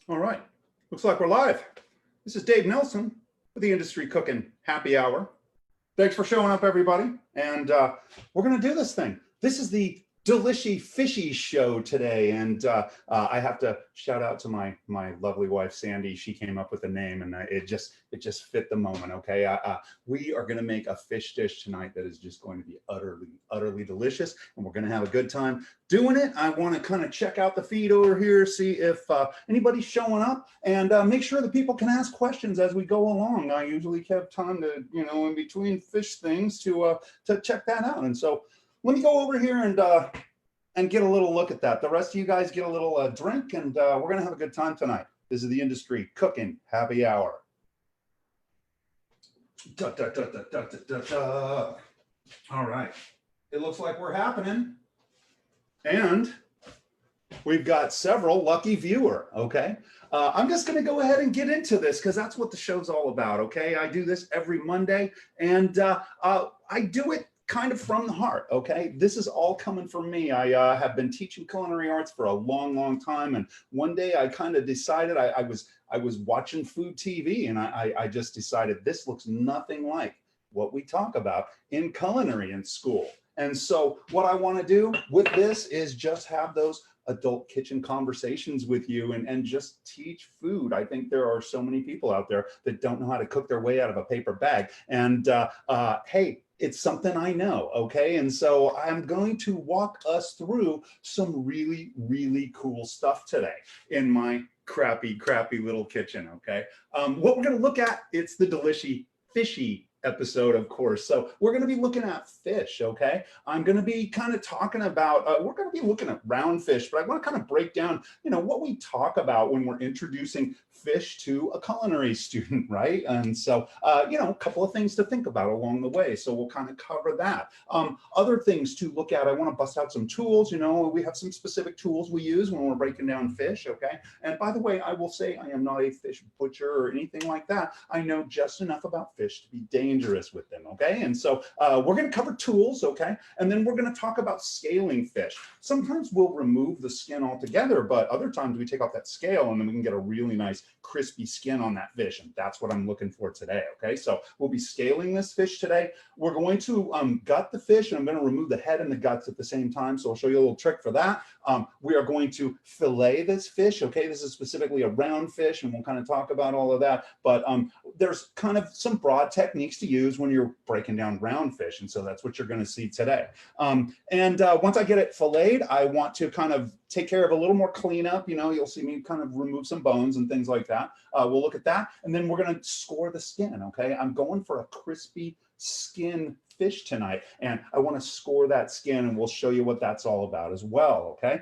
All right, looks like we're live. This is Dave Nelson with the Industry Cooking Happy Hour. Thanks for showing up, everybody. And we're going to do this thing. This is the Delishy-Fishy show today. And I have to shout out to my lovely wife, Sandy. She came up with the name and it just fit the moment, okay? We are going to make a fish dish tonight that is just going to be utterly delicious. And we're going to have a good time doing it. I want to kind of check out the feed over here, see if anybody's showing up, and make sure that people can ask questions as we go along. I usually have time to, in between fish things to check that out. And so let me go over here and get a little look at that. The rest of you guys get a little drink, and we're gonna have a good time tonight. This is the Industry Cooking Happy Hour. Da, da, da, da, da, da, da. All right, it looks like we're happening, and we've got several lucky viewer. Okay, I'm just gonna go ahead and get into this because that's what the show's all about. Okay, I do this every Monday, and I do it kind of from the heart. Okay, this is all coming from me. I have been teaching culinary arts for a long time, and one day I kind of decided I was watching food TV, and I just decided this looks nothing like what we talk about in culinary in school. And so what I want to do with this is just have those adult kitchen conversations with you and just teach food. I think there are so many people out there that don't know how to cook their way out of a paper bag. And hey, it's something I know, okay? And so I'm going to walk us through some really cool stuff today in my crappy little kitchen, okay? What we're gonna look at, it's the Delishy-Fishy episode, of course. So we're going to be looking at fish, okay? I'm going to be kind of talking about, we're going to be looking at round fish, but I want to kind of break down, what we talk about when we're introducing fish to a culinary student, right? And so, a couple of things to think about along the way. So we'll kind of cover that. Other things to look at, I want to bust out some tools. We have some specific tools we use when we're breaking down fish, okay? And by the way, I will say I am not a fish butcher or anything like that. I know just enough about fish to be dangerous with them, okay? And so we're going to cover tools, okay? And then we're going to talk about scaling fish. Sometimes we'll remove the skin altogether, but other times we take off that scale and then we can get a really nice crispy skin on that fish, and that's what I'm looking for today, okay? So we'll be scaling this fish today. We're going to gut the fish, and I'm going to remove the head and the guts at the same time, so I'll show you a little trick for that. We are going to fillet this fish, okay? This is specifically a round fish, and we'll kind of talk about all of that, but there's kind of some broad techniques to use when you're breaking down round fish, and so that's what you're going to see today. Once I get it filleted, I want to kind of take care of a little more cleanup. You'll see me kind of remove some bones and things like that. We'll look at that, and then we're going to score the skin, okay? I'm going for a crispy skin fish tonight, and I want to score that skin, and we'll show you what that's all about as well, okay?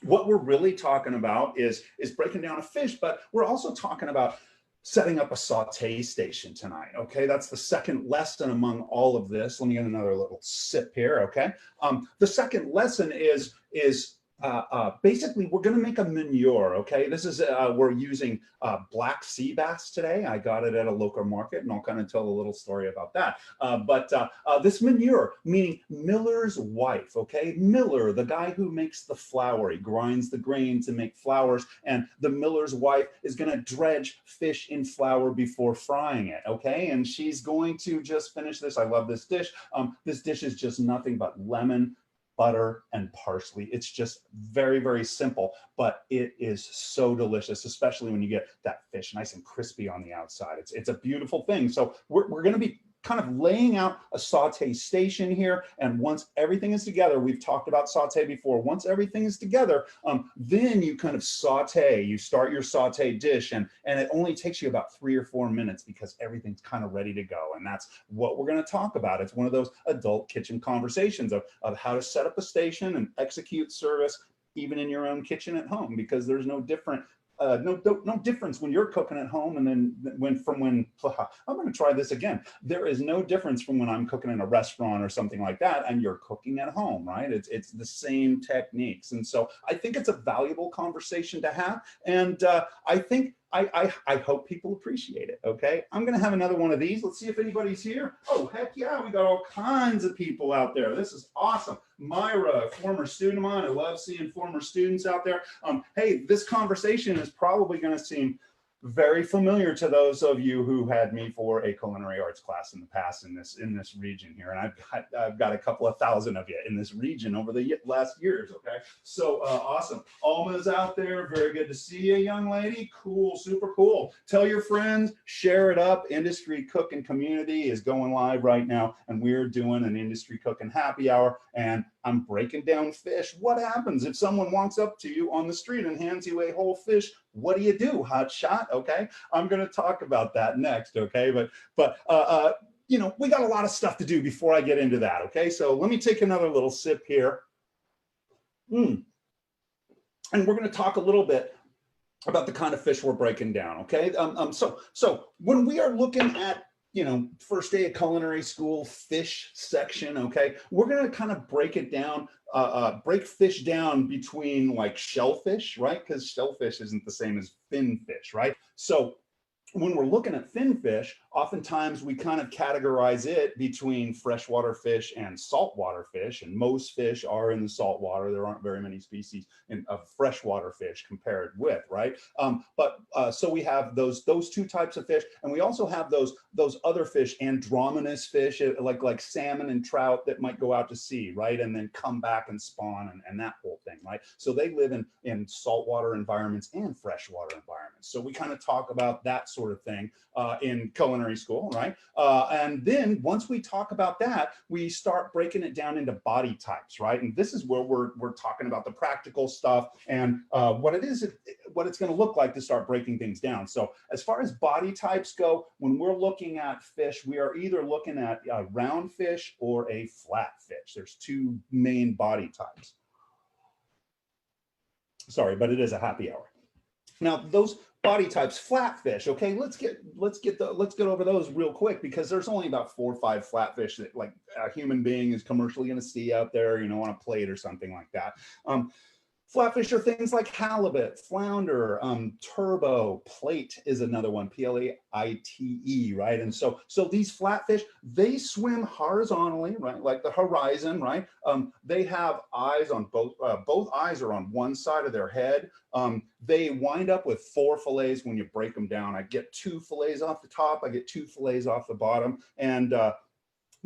What we're really talking about is breaking down a fish, but we're also talking about setting up a saute station tonight, okay? That's the second lesson among all of this. Let me get another little sip here, okay? The second lesson is basically we're going to make a Meuniere, okay? This is, we're using black sea bass today. I got it at a local market, and I'll kind of tell a little story about that. But this Meuniere, meaning miller's wife, okay? Miller, the guy who makes the flour, he grinds the grain to make flours, and the miller's wife is going to dredge fish in flour before frying it, okay? And she's going to just finish this. I love this dish. This dish is just nothing but lemon, butter, and parsley. It's just very simple, but it is so delicious, especially when you get that fish nice and crispy on the outside. It's a beautiful thing. So we're going to be kind of laying out a saute station here, and once everything is together, we've talked about saute before, once everything is together, then you kind of saute, you start your saute dish, and it only takes you about 3 or 4 minutes because everything's kind of ready to go. And that's what we're going to talk about. It's one of those adult kitchen conversations of how to set up a station and execute service even in your own kitchen at home, because there's no difference when you're cooking at home and then I'm going to try this again. There is no difference from when I'm cooking in a restaurant or something like that and you're cooking at home, right? It's the same techniques. And so I think it's a valuable conversation to have. And I think I hope people appreciate it. Okay, I'm gonna have another one of these. Let's see if anybody's here. Oh, heck yeah, we got all kinds of people out there. This is awesome. Myra, former student of mine. I love seeing former students out there. Hey, this conversation is probably going to seem very familiar to those of you who had me for a culinary arts class in the past in this region here, and I've got a couple of thousand of you in this region over the last years. Okay, so awesome. Alma's out there. Very good to see you, young lady. Cool, super cool. Tell your friends, share it up. Industry Cooking Community is going live right now, and we're doing an industry cooking happy hour, and I'm breaking down fish. What happens if someone walks up to you on the street and hands you a whole fish? What do you do, hot shot? Okay, I'm going to talk about that next. Okay, but you know, we got a lot of stuff to do before I get into that. Okay, so let me take another little sip here. And we're going to talk a little bit about the kind of fish we're breaking down. Okay, so when we are looking at, you know, first day of culinary school fish section, okay, we're going to kind of break it down, break fish down between like shellfish, right? Because shellfish isn't the same as finfish, right? So when we're looking at finfish, oftentimes we kind of categorize it between freshwater fish and saltwater fish, and most fish are in the saltwater. There aren't very many species of freshwater fish compared with, right? So we have those two types of fish, and we also have those other fish, andromenous fish, like salmon and trout that might go out to sea, right, and then come back and spawn and that whole thing, right? So they live in saltwater environments and freshwater environments. So we kind of talk about that sort of thing in culinary school, right? And then once we talk about that, we start breaking it down into body types, right? And this is where we're talking about the practical stuff and what it's going to look like to start breaking things down. So as far as body types go, when we're looking at fish, we are either looking at a round fish or a flat fish. There's two main body types. Sorry, but it is a happy hour. Now those body types, flatfish. Okay, let's get over those real quick, because there's only about 4 or 5 flatfish that like a human being is commercially going to see out there, you know, on a plate or something like that. Flatfish are things like halibut, flounder, turbo, plate is another one, P-L-A-I-T-E, right? And so these flatfish, they swim horizontally, right? Like the horizon, right? They have eyes on both eyes are on one side of their head. They wind up with 4 fillets when you break them down. I get 2 fillets off the top, I get 2 fillets off the bottom, and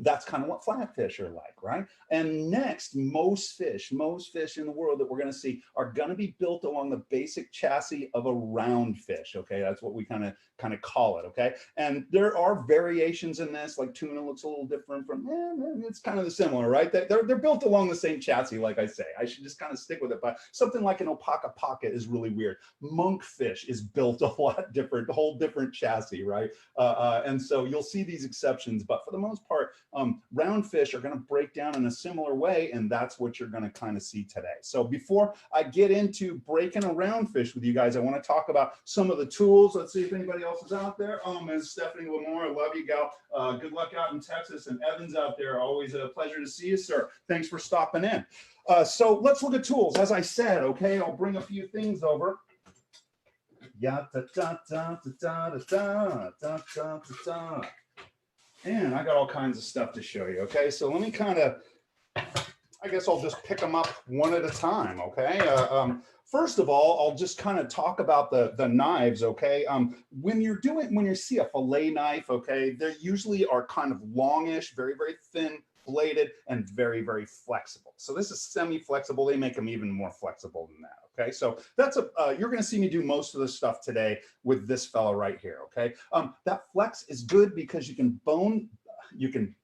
that's kind of what flatfish are like, right? And next, most fish in the world that we're going to see are going to be built along the basic chassis of a round fish. Okay, that's what we kind of call it. Okay, and there are variations in this. Like tuna looks a little different from, it's kind of the similar, right? They're built along the same chassis. Like I say, I should just kind of stick with it. But something like an opaca pocket is really weird. Monkfish is built a lot different, whole different chassis, right? And so you'll see these exceptions, but for the most part, round fish are going to break down in a similar way, and that's what you're going to kind of see today. So before I get into breaking a round fish with you guys, I want to talk about some of the tools. Let's see if anybody else is out there. Ms. Stephanie Lamore, I love you, gal. Good luck out in Texas. And Evans out there, always a pleasure to see you, sir. Thanks for stopping in. So let's look at tools. As I said, okay, I'll bring a few things over. Yeah, da da da da da da da da da. And I got all kinds of stuff to show you. Okay, so let me I guess I'll just pick them up one at a time. Okay. First of all, I'll just kind of talk about the knives. Okay. When you see a fillet knife, okay, they usually are kind of longish, very, very thin bladed, and very, very flexible. So this is semi-flexible. They make them even more flexible than that. Okay, so that's you're going to see me do most of the stuff today with this fella right here. Okay, that flex is good because you can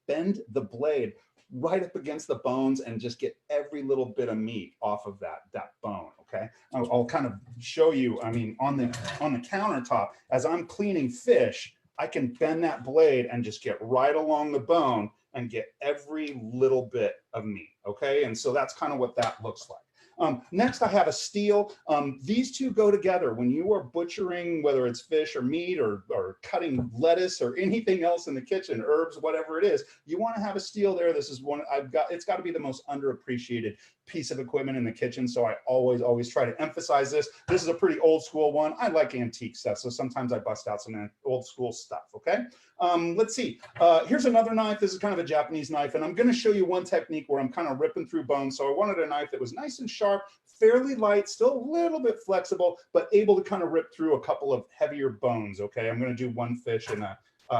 bend the blade right up against the bones and just get every little bit of meat off of that bone. Okay, I'll kind of show you. I mean, on the countertop as I'm cleaning fish, I can bend that blade and just get right along the bone and get every little bit of meat. Okay, and so that's kind of what that looks like. Next, I have a steel. These two go together. When you are butchering, whether it's fish or meat or cutting lettuce or anything else in the kitchen, herbs, whatever it is, you want to have a steel there. This is one I've got. It's got to be the most underappreciated piece of equipment in the kitchen, so I always try to emphasize this. This is a pretty old school one. I like antique stuff, so sometimes I bust out some old school stuff, okay? Let's see. Here's another knife. This is kind of a Japanese knife, and I'm going to show you one technique where I'm kind of ripping through bones. So I wanted a knife that was nice and sharp, fairly light, still a little bit flexible, but able to kind of rip through a couple of heavier bones, okay? I'm going to do one fish in a,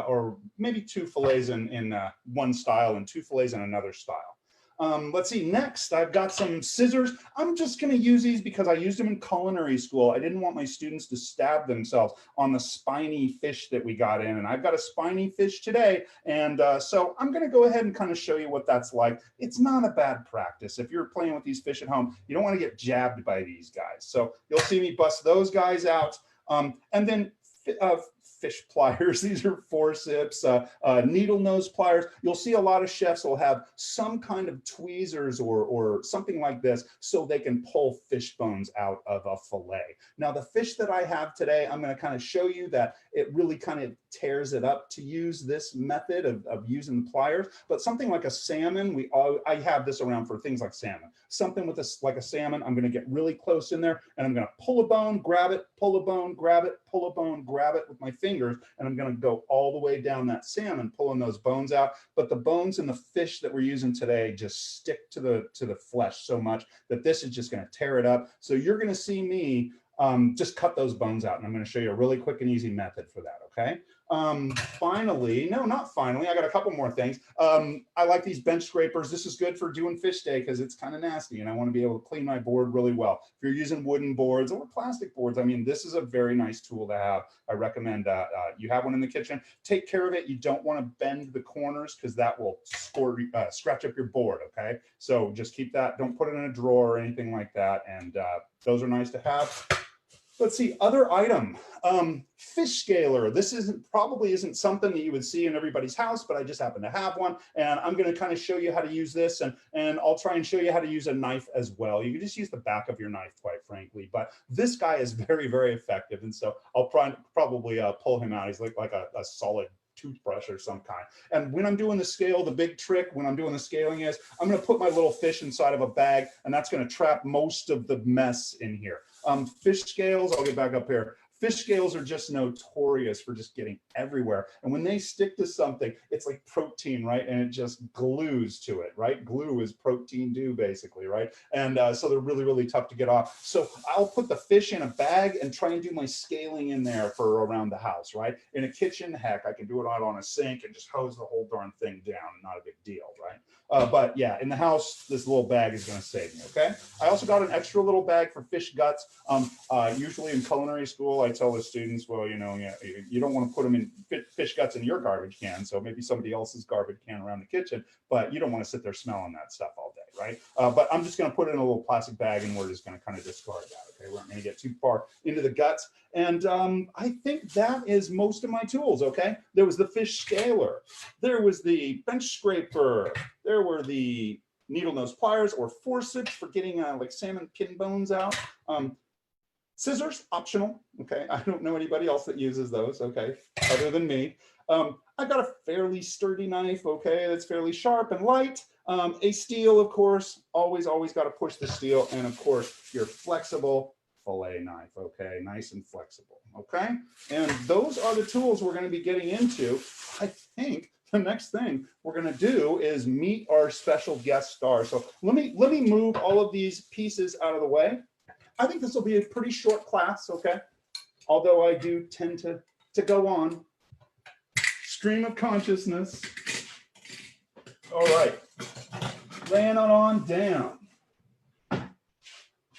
or maybe two fillets in one style and two fillets in another style. Let's see, next I've got some scissors. I'm just going to use these because I used them in culinary school. I didn't want my students to stab themselves on the spiny fish that we got in, and I've got a spiny fish today, and so I'm going to go ahead and kind of show you what that's like. It's not a bad practice. If you're playing with these fish at home, you don't want to get jabbed by these guys. So you'll see me bust those guys out, and then fish pliers. These are forceps, needle nose pliers. You'll see a lot of chefs will have some kind of tweezers or something like this so they can pull fish bones out of a fillet. Now, the fish that I have today, I'm going to kind of show you that it really kind of tears it up to use this method of using the pliers. But something like a salmon, I have this around for things like salmon. Something with like a salmon, I'm going to get really close in there, and I'm going to pull a bone, grab it, pull a bone, grab it, pull a bone, grab it with my fingers, and I'm going to go all the way down that salmon, pulling those bones out. But the bones in the fish that we're using today just stick to the flesh so much that this is just going to tear it up. So you're going to see me just cut those bones out, and I'm going to show you a really quick and easy method for that, okay? Finally, no, not finally, I got a couple more things. I like these bench scrapers. This is good for doing fish day because it's kind of nasty, and I want to be able to clean my board really well. If you're using wooden boards or plastic boards, I mean, this is a very nice tool to have. I recommend you have one in the kitchen. Take care of it. You don't want to bend the corners because that will scratch up your board, okay? So just keep that. Don't put it in a drawer or anything like that, and those are nice to have. Let's see, other item, fish scaler. This probably isn't something that you would see in everybody's house, but I just happen to have one. And I'm going to kind of show you how to use this, and I'll try and show you how to use a knife as well. You can just use the back of your knife, quite frankly, but this guy is very, very effective. And so I'll probably pull him out. He's like a solid toothbrush or some kind. And when I'm doing the scale, the big trick when I'm doing the scaling is I'm going to put my little fish inside of a bag, and that's going to trap most of the mess in here. Fish scales, I'll get back up here. Fish scales are just notorious for just getting everywhere. And when they stick to something, it's like protein, right? And it just glues to it, right? Glue is protein do, basically, right? And so they're really, really tough to get off. So I'll put the fish in a bag and try and do my scaling in there for around the house, right? In a kitchen, heck, I can do it out on a sink and just hose the whole darn thing down. Not a big deal, right? But yeah, in the house, this little bag is going to save me, okay? I also got an extra little bag for fish guts. Usually in culinary school, I tell the students, well, you know, you don't want to put them in fish guts in your garbage can, so maybe somebody else's garbage can around the kitchen, but you don't want to sit there smelling that stuff all day, right? But I'm just going to put it in a little plastic bag, and we're just going to kind of discard that, okay? We're not going to get too far into the guts. And I think that is most of my tools, okay? There was the fish scaler. There was the bench scraper. There were the needle nose pliers or forceps for getting like salmon pin bones out. Scissors, optional, okay? I don't know anybody else that uses those, okay, other than me. I've got a fairly sturdy knife, okay, that's fairly sharp and light. A steel, of course, always got to push the steel. And of course, your flexible fillet knife, okay, nice and flexible, okay? And those are the tools we're going to be getting into. I think the next thing we're going to do is meet our special guest star. So let me move all of these pieces out of the way. I think this will be a pretty short class, okay? Although I do tend to go on. Stream of consciousness. All right, laying it on down.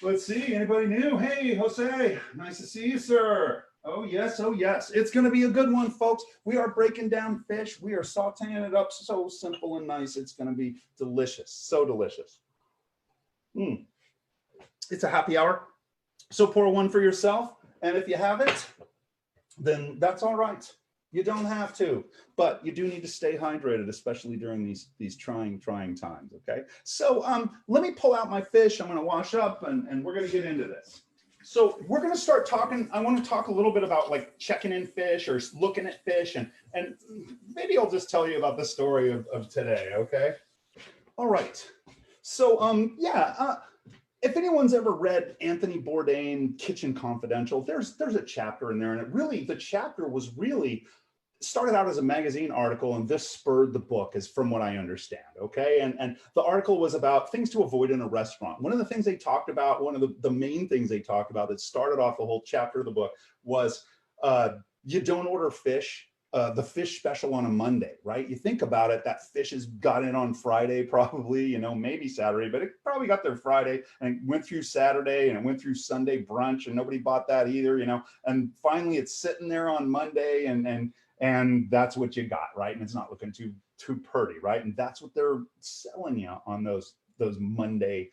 Let's see, anybody new? Hey, Jose, nice to see you, sir. Oh yes, it's gonna be a good one, folks. We are breaking down fish. We are sauteing it up so simple and nice. It's gonna be delicious, so delicious. It's a happy hour, so pour one for yourself. And if you haven't, then that's all right. You don't have to, but you do need to stay hydrated, especially during these trying times, okay? So let me pull out my fish. I'm gonna wash up and we're gonna get into this. So we're gonna start talking, I wanna talk a little bit about like checking in fish or looking at fish, and maybe I'll just tell you about the story of today, okay? All right, Yeah, if anyone's ever read Anthony Bourdain Kitchen Confidential, there's a chapter in there, and the chapter was really started out as a magazine article, and this spurred the book, is from what I understand. Okay, and the article was about things to avoid in a restaurant. One of the things they talked about, one of the main things they talked about that started off the whole chapter of the book was you don't order fish. The fish special on a Monday, right? You think about it, that fish has got in on Friday, probably, you know, maybe Saturday, but it probably got there Friday and went through Saturday and it went through Sunday brunch, and nobody bought that either, you know, and finally it's sitting there on Monday, and that's what you got, right? And it's not looking too pretty, right? And that's what they're selling you on those Monday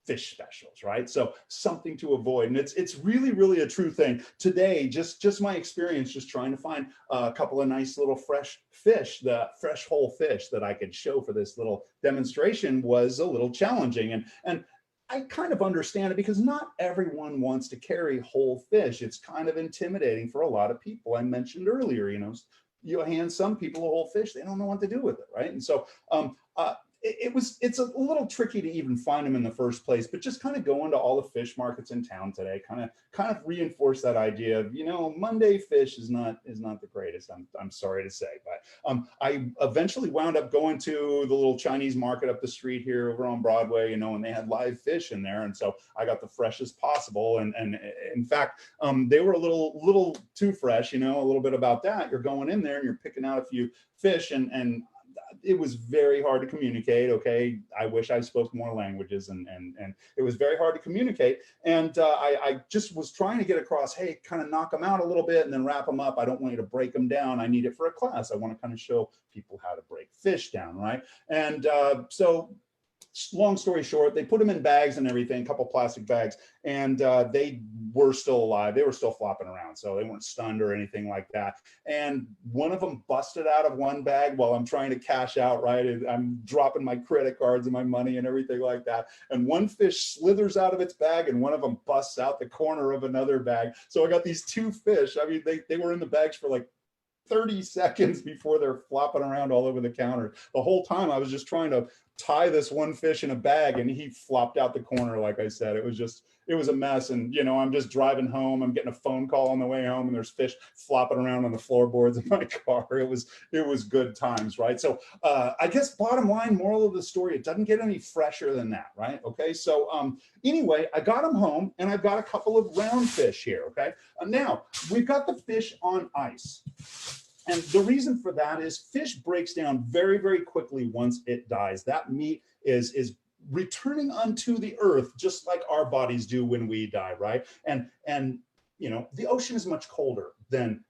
fish specials, right? So something to avoid. And it's really a true thing. Today, just my experience, just trying to find a couple of nice little fresh fish, the fresh whole fish that I could show for this little demonstration was a little challenging. And I kind of understand it, because not everyone wants to carry whole fish. It's kind of intimidating for a lot of people. I mentioned earlier, you know, you hand some people a whole fish, they don't know what to do with it, right? And so it's a little tricky to even find them in the first place, but just kind of going to all the fish markets in town today kind of reinforce that idea of, you know, Monday fish is not the greatest. I'm sorry to say, but I eventually wound up going to the little Chinese market up the street here over on Broadway, you know, and they had live fish in there, and so I got the freshest possible, and in fact they were a little too fresh, you know, a little bit about that. You're going in there and you're picking out a few fish, and it was very hard to communicate. Okay, I wish I spoke more languages, and it was very hard to communicate. And I just was trying to get across, hey, kind of knock them out a little bit and then wrap them up. I don't want you to break them down. I need it for a class. I want to kind of show people how to break fish down, right? And so long story short, they put them in bags and everything, a couple plastic bags, and they were still alive. They were still flopping around, so they weren't stunned or anything like that. And one of them busted out of one bag while I'm trying to cash out, right? And I'm dropping my credit cards and my money and everything like that. And one fish slithers out of its bag, and one of them busts out the corner of another bag. So I got these two fish. I mean, they were in the bags for like 30 seconds before they're flopping around all over the counter. The whole time I was just trying to tie this one fish in a bag, and he flopped out the corner. Like I said, it was a mess. And, you know, I'm just driving home. I'm getting a phone call on the way home, and there's fish flopping around on the floorboards of my car. It was good times, right? So I guess bottom line, moral of the story, it doesn't get any fresher than that, right? Okay, so anyway, I got them home, and I've got a couple of round fish here, okay? Now, we've got the fish on ice. And the reason for that is fish breaks down very quickly once it dies. That meat is returning unto the earth, just like our bodies do when we die, right? And you know, the ocean is much colder than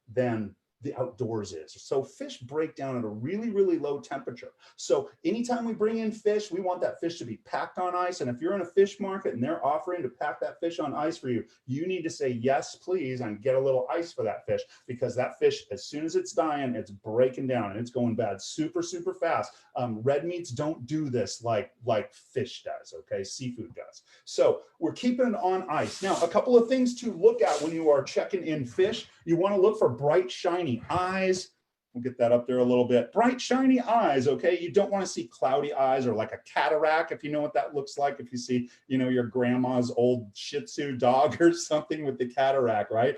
the outdoors is. So fish break down at a really low temperature. So anytime we bring in fish, we want that fish to be packed on ice. And if you're in a fish market and they're offering to pack that fish on ice for you, you need to say yes, please, and get a little ice for that fish, because that fish, as soon as it's dying, it's breaking down and it's going bad super fast. Red meats don't do this like fish does, okay? Seafood does. So we're keeping it on ice. Now, a couple of things to look at when you are checking in fish. You want to look for bright, shiny eyes. We'll get that up there a little bit. Bright, shiny eyes, okay? You don't want to see cloudy eyes or like a cataract, if you know what that looks like. If you see, you know, your grandma's old Shih Tzu dog or something with the cataract, right?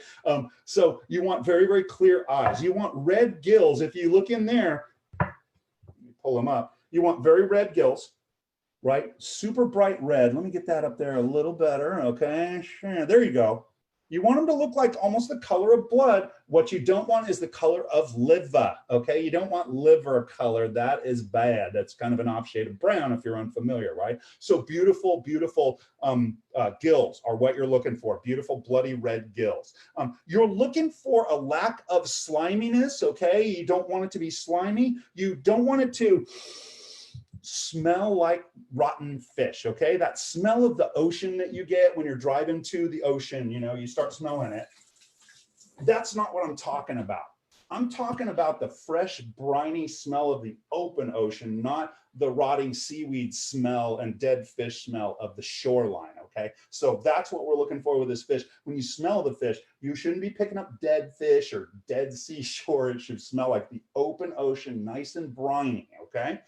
So you want very clear eyes. You want red gills. If you look in there, let me pull them up. You want very red gills, right? Super bright red. Let me get that up there a little better, okay? Sure. There you go. You want them to look like almost the color of blood. What you don't want is the color of liver, okay? You don't want liver color. That is bad. That's kind of an off shade of brown if you're unfamiliar, right? So beautiful gills are what you're looking for. Beautiful bloody red gills. You're looking for a lack of sliminess, okay? You don't want it to be slimy. You don't want it to smell like rotten fish, okay? That smell of the ocean that you get when you're driving to the ocean, you know, you start smelling it. That's not what I'm talking about. I'm talking about the fresh, briny smell of the open ocean, not the rotting seaweed smell and dead fish smell of the shoreline, okay? So that's what we're looking for with this fish. When you smell the fish, you shouldn't be picking up dead fish or dead seashore. It should smell like the open ocean, nice and briny, okay?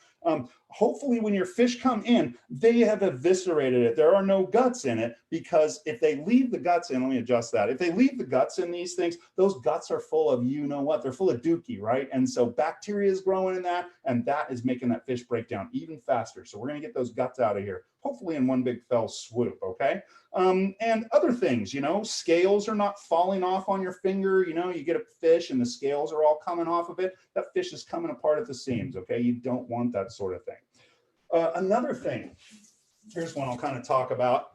Hopefully when your fish come in, they have eviscerated it. There are no guts in it, because if they leave the guts in, let me adjust that. If they leave the guts in these things, those guts are full of, you know what, they're full of dookie, right? And so bacteria is growing in that, and that is making that fish break down even faster. So we're gonna get those guts out of here, hopefully in one big fell swoop, okay? And other things, you know, scales are not falling off on your finger. You know, you get a fish and the scales are all coming off of it. That fish is coming apart at the seams, okay? You don't want that sort of thing. Another thing, here's one I'll kind of talk about.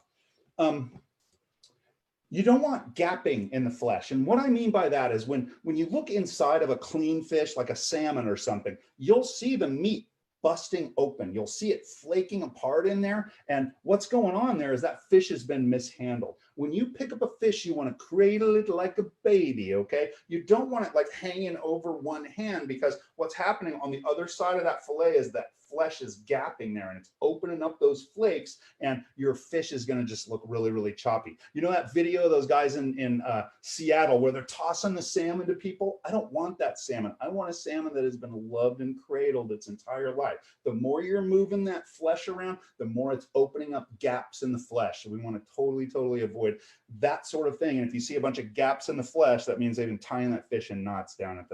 You don't want gapping in the flesh. And what I mean by that is when you look inside of a clean fish, like a salmon or something, you'll see the meat busting open. You'll see it flaking apart in there. And what's going on there is that fish has been mishandled. When you pick up a fish, you want to cradle it like a baby, okay? You don't want it like hanging over one hand, because what's happening on the other side of that fillet is that flesh is gapping there and it's opening up those flakes, and your fish is going to just look really, really choppy. You know that video of those guys in Seattle where they're tossing the salmon to people? I don't want that salmon. I want a salmon that has been loved and cradled its entire life. The more you're moving that flesh around, the more it's opening up gaps in the flesh. So we want to totally avoid that sort of thing. And if you see a bunch of gaps in the flesh, that means they've been tying that fish in knots down at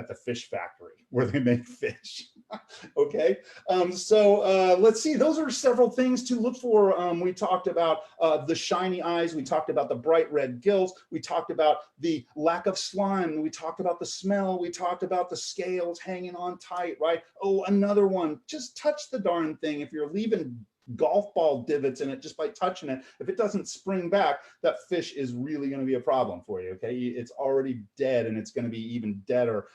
the fish factory where they make fish. Okay, let's see. Those are several things to look for. We talked about the shiny eyes. We talked about the bright red gills. We talked about the lack of slime. We talked about the smell. We talked about the scales hanging on tight, right? Oh, another one, just touch the darn thing. If you're leaving golf ball divots in it just by touching it, if it doesn't spring back, that fish is really going to be a problem for you, okay? It's already dead, and it's going to be even deader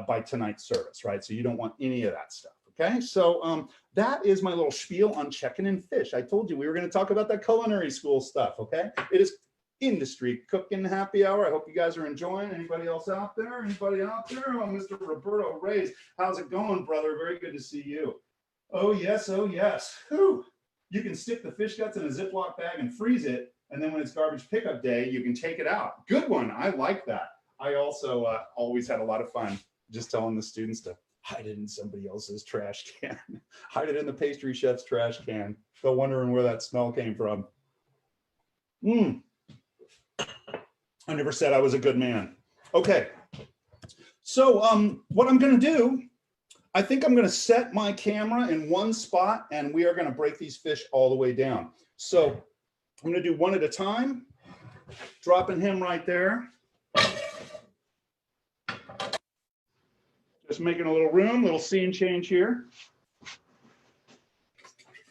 by tonight's service, right? So you don't want any of that stuff, okay? So that is my little spiel on checking in fish. I told you we were going to talk about that culinary school stuff, okay? It is industry cooking happy hour. I hope you guys are enjoying. Anybody else out there? Anybody out there? Oh, Mr. Roberto Reyes, how's it going, brother? Very good to see you. Oh, yes. Oh, yes. Whew. You can stick the fish guts in a Ziploc bag and freeze it, and then when it's garbage pickup day, you can take it out. Good one. I like that. I also always had a lot of fun just telling the students to hide it in somebody else's trash can. Hide it in the pastry chef's trash can. Still wondering where that smell came from. I never said I was a good man. Okay. So what I'm going to do, I think I'm going to set my camera in one spot, and we are going to break these fish all the way down. So I'm going to do one at a time, dropping him right there. Just making a little room, little scene change here.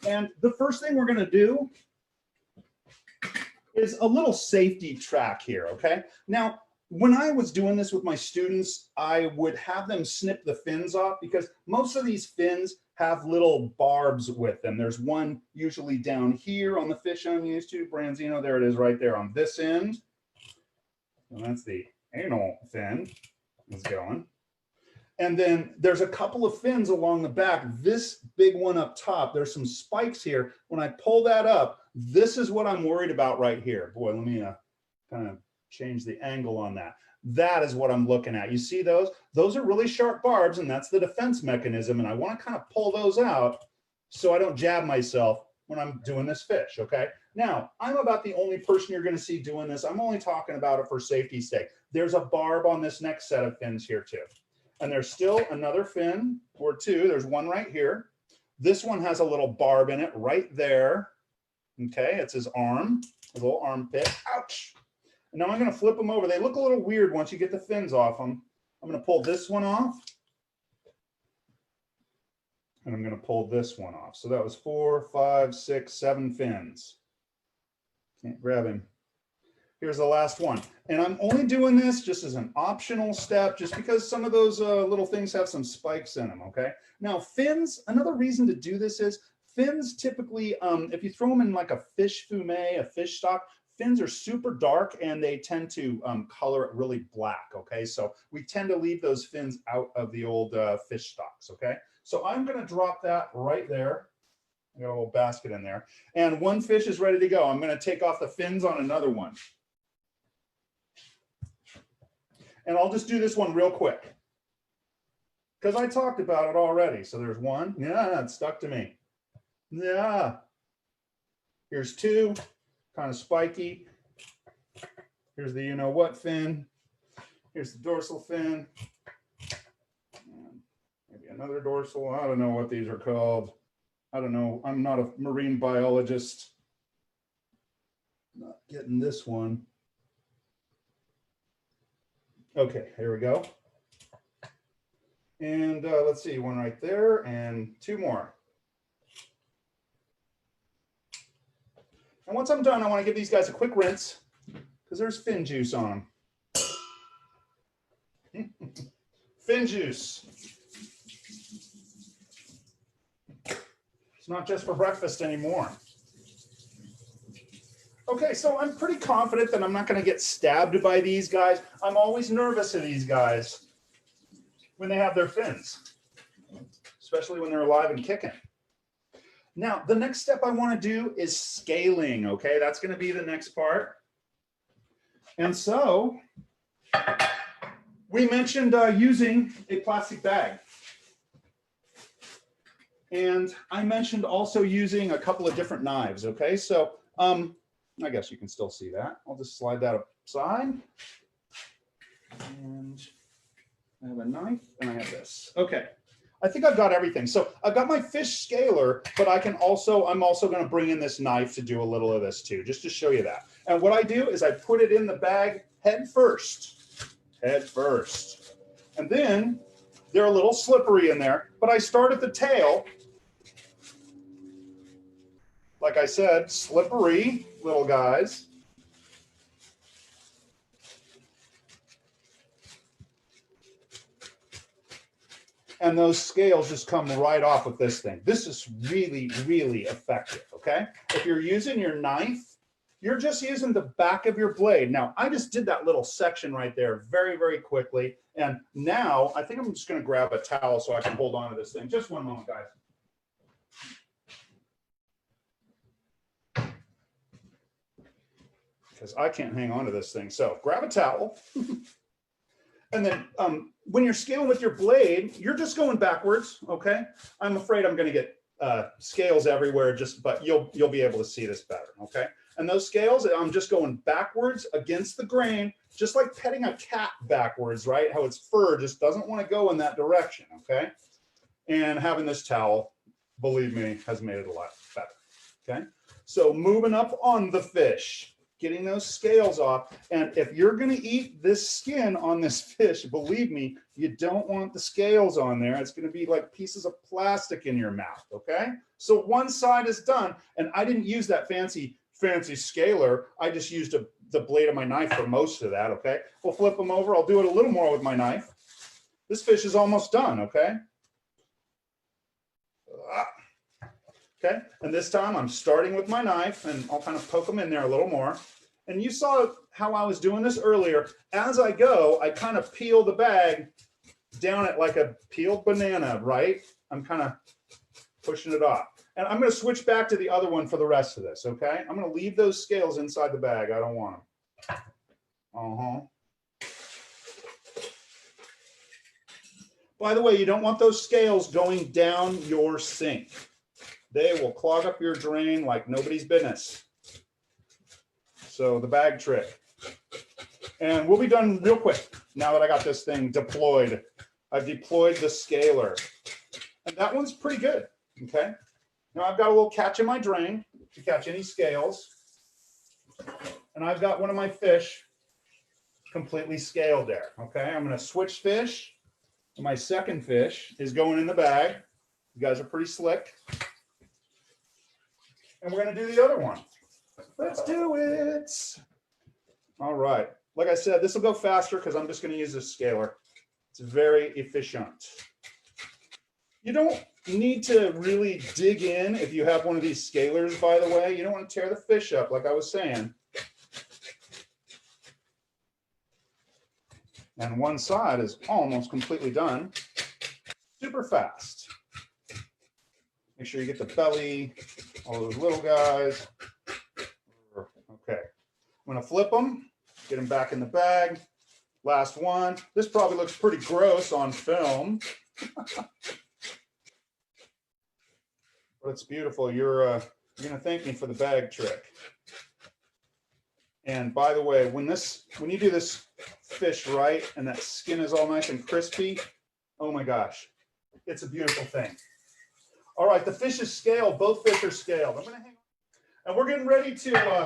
And the first thing we're going to do is a little safety track here, okay? Now, when I was doing this with my students, I would have them snip the fins off, because most of these fins have little barbs with them. There's one usually down here on the fish I'm used to, Branzino, there it is right there on this end. And that's the anal fin is going. And then there's a couple of fins along the back. This big one up top, there's some spikes here. When I pull that up, this is what I'm worried about right here. Boy, let me kind of change the angle on that. That is what I'm looking at. You see those? Those are really sharp barbs, and that's the defense mechanism. And I want to kind of pull those out so I don't jab myself when I'm doing this fish, okay? Now, I'm about the only person you're going to see doing this. I'm only talking about it for safety's sake. There's a barb on this next set of fins here too. And there's still another fin or two. There's one right here. This one has a little barb in it right there. Okay, it's his arm, a little armpit. Ouch. And now I'm going to flip them over. They look a little weird once you get the fins off them. I'm going to pull this one off. And I'm going to pull this one off. So that was 4, 5, 6, 7 fins. Can't grab him. Here's the last one. And I'm only doing this just as an optional step, just because some of those little things have some spikes in them, okay? Now, fins, another reason to do this is fins typically, if you throw them in like a fish fumet, a fish stock, fins are super dark and they tend to color it really black, okay? So we tend to leave those fins out of the old fish stocks, okay? So I'm gonna drop that right there. I got a little basket in there. And one fish is ready to go. I'm gonna take off the fins on another one. And I'll just do this one real quick. because I talked about it already. So there's one. Yeah, it stuck to me. Yeah. Here's two, kind of spiky. Here's the you-know-what fin. Here's the dorsal fin. And maybe another dorsal. I don't know what these are called. I don't know. I'm not a marine biologist. Not getting this one. Okay, here we go. And let's see, one right there and two more. And once I'm done, I want to give these guys a quick rinse because there's fin juice on them. Fin juice. It's not just for breakfast anymore. Okay, so I'm pretty confident that I'm not going to get stabbed by these guys. I'm always nervous of these guys when they have their fins, especially when they're alive and kicking. Now, the next step I want to do is scaling, okay? That's going to be the next part. And so we mentioned using a plastic bag. And I mentioned also using a couple of different knives, okay? So I guess you can still see that. I'll just slide that aside. And I have a knife and I have this. Okay. I think I've got everything. So I've got my fish scaler, but I'm also going to bring in this knife to do a little of this too, just to show you that. And what I do is I put it in the bag head first. And then they're a little slippery in there, but I start at the tail. Like I said, slippery little guys. And those scales just come right off with this thing. This is really, really effective, okay? If you're using your knife, you're just using the back of your blade. Now, I just did that little section right there very, very quickly. And now I think I'm just gonna grab a towel so I can hold on to this thing. Just one moment, guys. Because I can't hang on to this thing. So grab a towel. And then when you're scaling with your blade, you're just going backwards, okay? I'm afraid I'm gonna get scales everywhere, but you'll be able to see this better, okay? And those scales, I'm just going backwards against the grain, just like petting a cat backwards, right? How its fur just doesn't wanna go in that direction, okay? And having this towel, believe me, has made it a lot better, okay? So moving up on the fish, getting those scales off. And if you're going to eat this skin on this fish, believe me, you don't want the scales on there. It's going to be like pieces of plastic in your mouth, okay? So one side is done, and I didn't use that fancy scaler. I just used the blade of my knife for most of that, okay? We'll flip them over. I'll do it a little more with my knife. This fish is almost done, okay? Okay, and this time I'm starting with my knife and I'll kind of poke them in there a little more. And you saw how I was doing this earlier. As I go, I kind of peel the bag down it like a peeled banana, right? I'm kind of pushing it off. And I'm going to switch back to the other one for the rest of this, okay? I'm going to leave those scales inside the bag. I don't want them. By the way, you don't want those scales going down your sink. They will clog up your drain like nobody's business. So the bag trick. And we'll be done real quick now that I got this thing deployed. I've deployed the scaler. And that one's pretty good, okay? Now I've got a little catch in my drain to catch any scales. And I've got one of my fish completely scaled there, okay? I'm gonna switch fish. My second fish is going in the bag. You guys are pretty slick. And we're going to do the other one. Let's do it. All right. Like I said, this will go faster because I'm just going to use this scaler. It's very efficient. You don't need to really dig in if you have one of these scalers, by the way. You don't want to tear the fish up, like I was saying. And one side is almost completely done. Super fast. Make sure you get the belly, all those little guys. Okay, I'm gonna flip them, get them back in the bag. Last one. This probably looks pretty gross on film. But it's beautiful. You're gonna thank me for the bag trick. And by the way, when you do this fish right and that skin is all nice and crispy, oh my gosh, it's a beautiful thing. All right, the fish is scaled. Both fish are scaled. And we're getting ready to,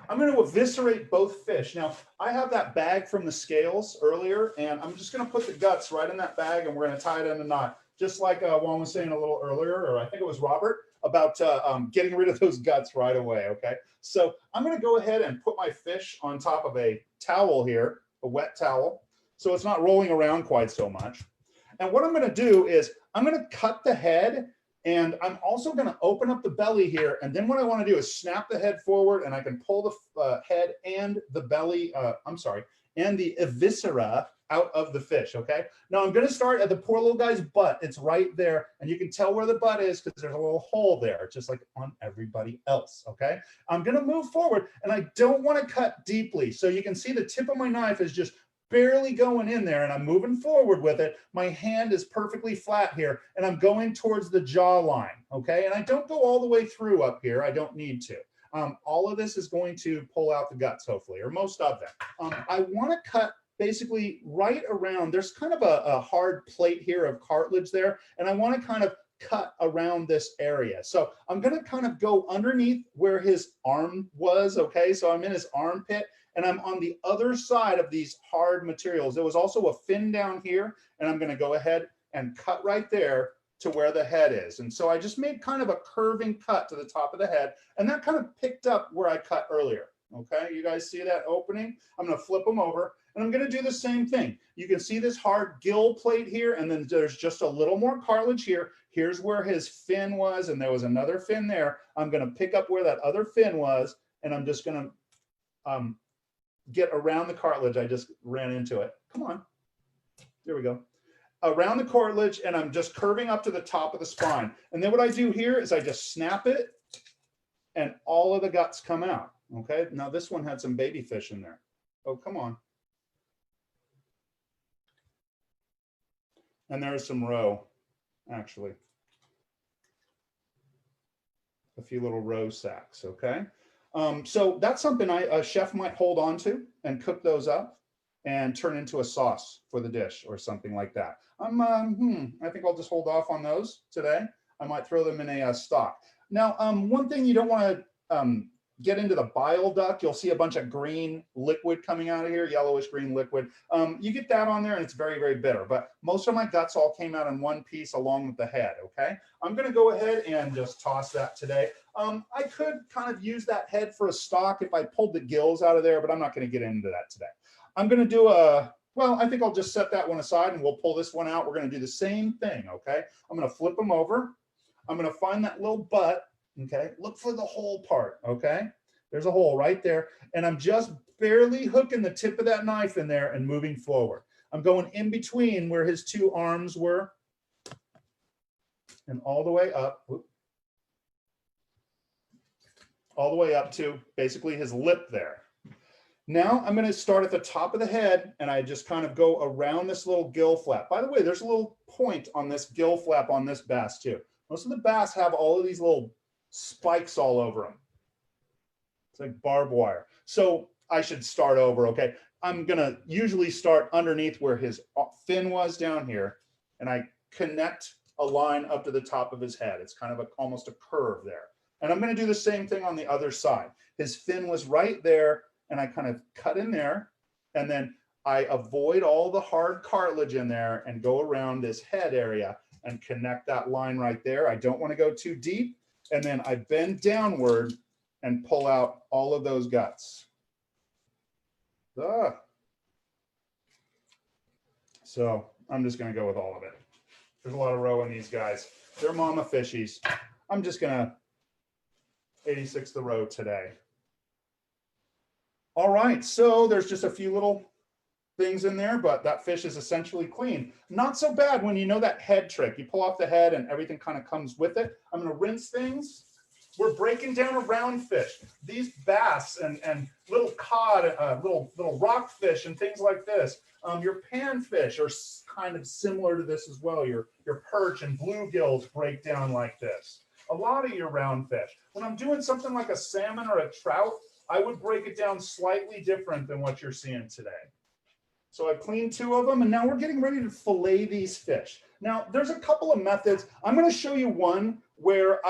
I'm going to eviscerate both fish. Now, I have that bag from the scales earlier, and I'm just going to put the guts right in that bag, and we're going to tie it in a knot, just like Juan was saying a little earlier, or I think it was Robert, about getting rid of those guts right away, okay? So I'm going to go ahead and put my fish on top of a towel here, a wet towel, so it's not rolling around quite so much. And what I'm going to do is I'm going to cut the head, and I'm also going to open up the belly here. And then what I want to do is snap the head forward, and I can pull the head and the belly, and the eviscera out of the fish, okay? Now I'm going to start at the poor little guy's butt. It's right there, and you can tell where the butt is because there's a little hole there, just like on everybody else, okay? I'm going to move forward, and I don't want to cut deeply. So you can see the tip of my knife is just barely going in there, and I'm moving forward with it. My hand is perfectly flat here, and I'm going towards the jawline, okay? And I don't go all the way through up here. I don't need to. All of this is going to pull out the guts, hopefully, or most of them. I want to cut basically right around, there's kind of a hard plate here of cartilage there, and I want to kind of cut around this area. So I'm going to kind of go underneath where his arm was, okay? So I'm in his armpit, and I'm on the other side of these hard materials. There was also a fin down here, and I'm going to go ahead and cut right there to where the head is. And so I just made kind of a curving cut to the top of the head, and that kind of picked up where I cut earlier. Okay, you guys see that opening? I'm going to flip them over, and I'm going to do the same thing. You can see this hard gill plate here, and then there's just a little more cartilage here. Here's where his fin was, and there was another fin there. I'm going to pick up where that other fin was, and I'm just going to get around the cartilage. I just ran into it. Come on. There we go. Around the cartilage, and I'm just curving up to the top of the spine. And then what I do here is I just snap it, and all of the guts come out. Okay, now this one had some baby fish in there. Oh, come on. And there's some roe, actually. A few little roe sacks, okay? So that's something a chef might hold on to and cook those up and turn into a sauce for the dish or something like that. I think I'll just hold off on those today. I might throw them in a stock. Now, one thing you don't want to get into the bile duct. You'll see a bunch of green liquid coming out of here, yellowish green liquid. You get that on there and it's very, very bitter, but most of my guts all came out in one piece along with the head, okay? I'm gonna go ahead and just toss that today. I could kind of use that head for a stock if I pulled the gills out of there, but I'm not gonna get into that today. I'm gonna do well, I think I'll just set that one aside and we'll pull this one out. We're gonna do the same thing, okay? I'm gonna flip them over. I'm gonna find that little butt. Okay, look for the hole part, okay? There's a hole right there, and I'm just barely hooking the tip of that knife in there and moving forward. I'm going in between where his two arms were and all the way up, all the way up to basically his lip there. Now I'm gonna start at the top of the head, and I just kind of go around this little gill flap. By the way, there's a little point on this gill flap on this bass too. Most of the bass have all of these little spikes all over them. It's like barbed wire. So I should start over, okay? I'm gonna usually start underneath where his fin was down here, and I connect a line up to the top of his head. It's kind of almost a curve there. And I'm gonna do the same thing on the other side. His fin was right there, and I kind of cut in there, and then I avoid all the hard cartilage in there and go around this head area and connect that line right there. I don't wanna go too deep. And then I bend downward and pull out all of those guts. So I'm just gonna go with all of it. There's a lot of roe in these guys. They're mama fishies. I'm just gonna 86 the roe today. All right, so there's just a few little things in there, but that fish is essentially clean. Not so bad when you know that head trick. You pull off the head and everything kind of comes with it. I'm gonna rinse things we're breaking down a round fish. These bass and little cod, little rockfish and things like this. Your panfish are kind of similar to this as well. Your perch and bluegills break down like this. A lot of your round fish. When I'm doing something like a salmon or a trout, I would break it down slightly different than what you're seeing today. So I've cleaned 2 of them, and now we're getting ready to fillet these fish. Now, there's a couple of methods. I'm going to show you one where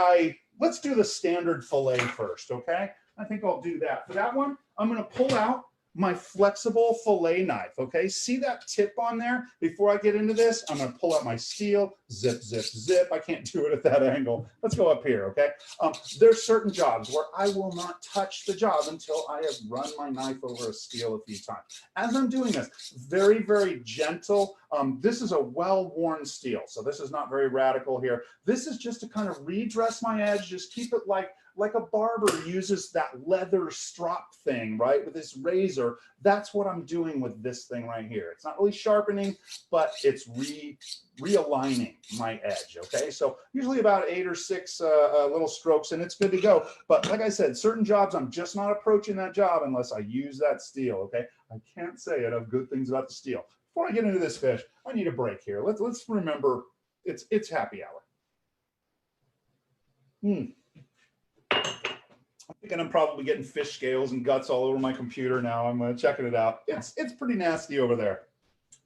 let's do the standard fillet first, okay? I think I'll do that. For that one, I'm going to pull out my flexible fillet knife, okay? See that tip on there? Before I get into this, I'm going to pull out my steel, zip, zip, zip. I can't do it at that angle. Let's go up here, okay? There's certain jobs where I will not touch the job until I have run my knife over a steel a few times. As I'm doing this, very, very gentle. This is a well-worn steel, so this is not very radical here. This is just to kind of redress my edge, just keep it like a barber uses that leather strop thing, right, with this razor. That's what I'm doing with this thing right here. It's not really sharpening, but it's realigning my edge, okay? So usually about 8 or 6 little strokes and it's good to go. But like I said, certain jobs, I'm just not approaching that job unless I use that steel, okay? I can't say enough good things about the steel. Before I get into this fish, I need a break here. Let's remember it's happy hour. I'm thinking I'm probably getting fish scales and guts all over my computer now. I'm checking it out. It's pretty nasty over there.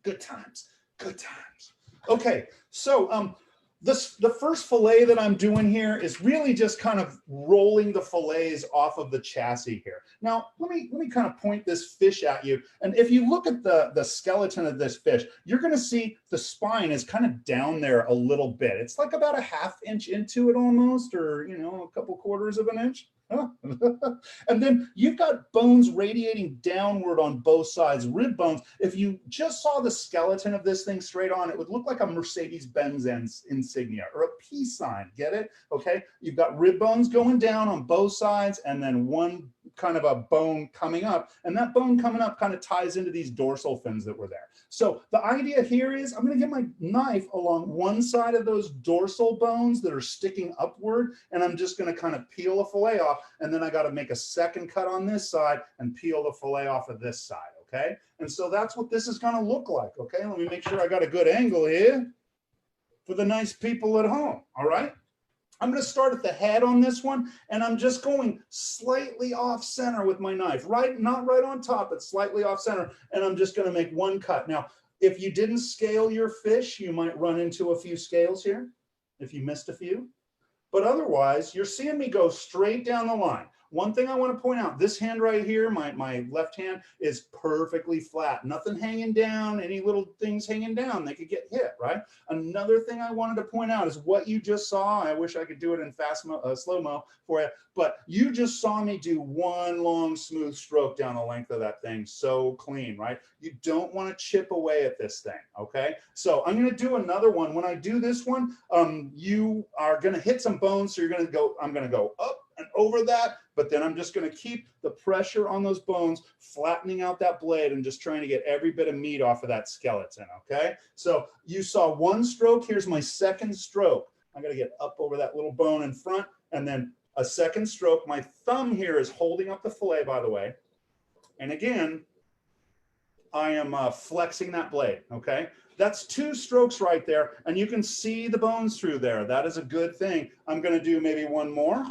Good times, good times. Okay, so the first fillet that I'm doing here is really just kind of rolling the fillets off of the chassis here. Now, let me kind of point this fish at you. And if you look at the skeleton of this fish, you're going to see the spine is kind of down there a little bit. It's like about a ½ inch into it almost, or, you know, a couple quarters of an inch. And then you've got bones radiating downward on both sides, rib bones. If you just saw the skeleton of this thing straight on, it would look like a Mercedes-Benz insignia or a peace sign. Get it? Okay. You've got rib bones going down on both sides and then one kind of a bone coming up. And that bone coming up kind of ties into these dorsal fins that were there. So the idea here is I'm going to get my knife along one side of those dorsal bones that are sticking upward, and I'm just going to kind of peel a fillet off. And then I got to make a second cut on this side and peel the fillet off of this side. Okay. And so that's what this is going to look like. Okay. Let me make sure I got a good angle here for the nice people at home. All right. I'm going to start at the head on this one, and I'm just going slightly off center with my knife, right? Not right on top, but slightly off center. And I'm just going to make one cut. Now, if you didn't scale your fish, you might run into a few scales here if you missed a few. But otherwise, you're seeing me go straight down the line. One thing I want to point out, this hand right here, my left hand, is perfectly flat. Nothing hanging down, any little things hanging down, they could get hit, right? Another thing I wanted to point out is what you just saw. I wish I could do it in slow-mo for you, but you just saw me do one long, smooth stroke down the length of that thing. So clean, right? You don't want to chip away at this thing, okay? So I'm going to do another one. When I do this one, you are going to hit some bones, so you're going to go, I'm going to go up and over that, but then I'm just going to keep the pressure on those bones, flattening out that blade and just trying to get every bit of meat off of that skeleton, okay? So you saw one stroke. Here's my second stroke. I got to get up over that little bone in front, and then a second stroke. My thumb here is holding up the fillet, by the way. And again, I am flexing that blade, okay? That's 2 strokes right there, and you can see the bones through there. That is a good thing. I'm going to do maybe one more.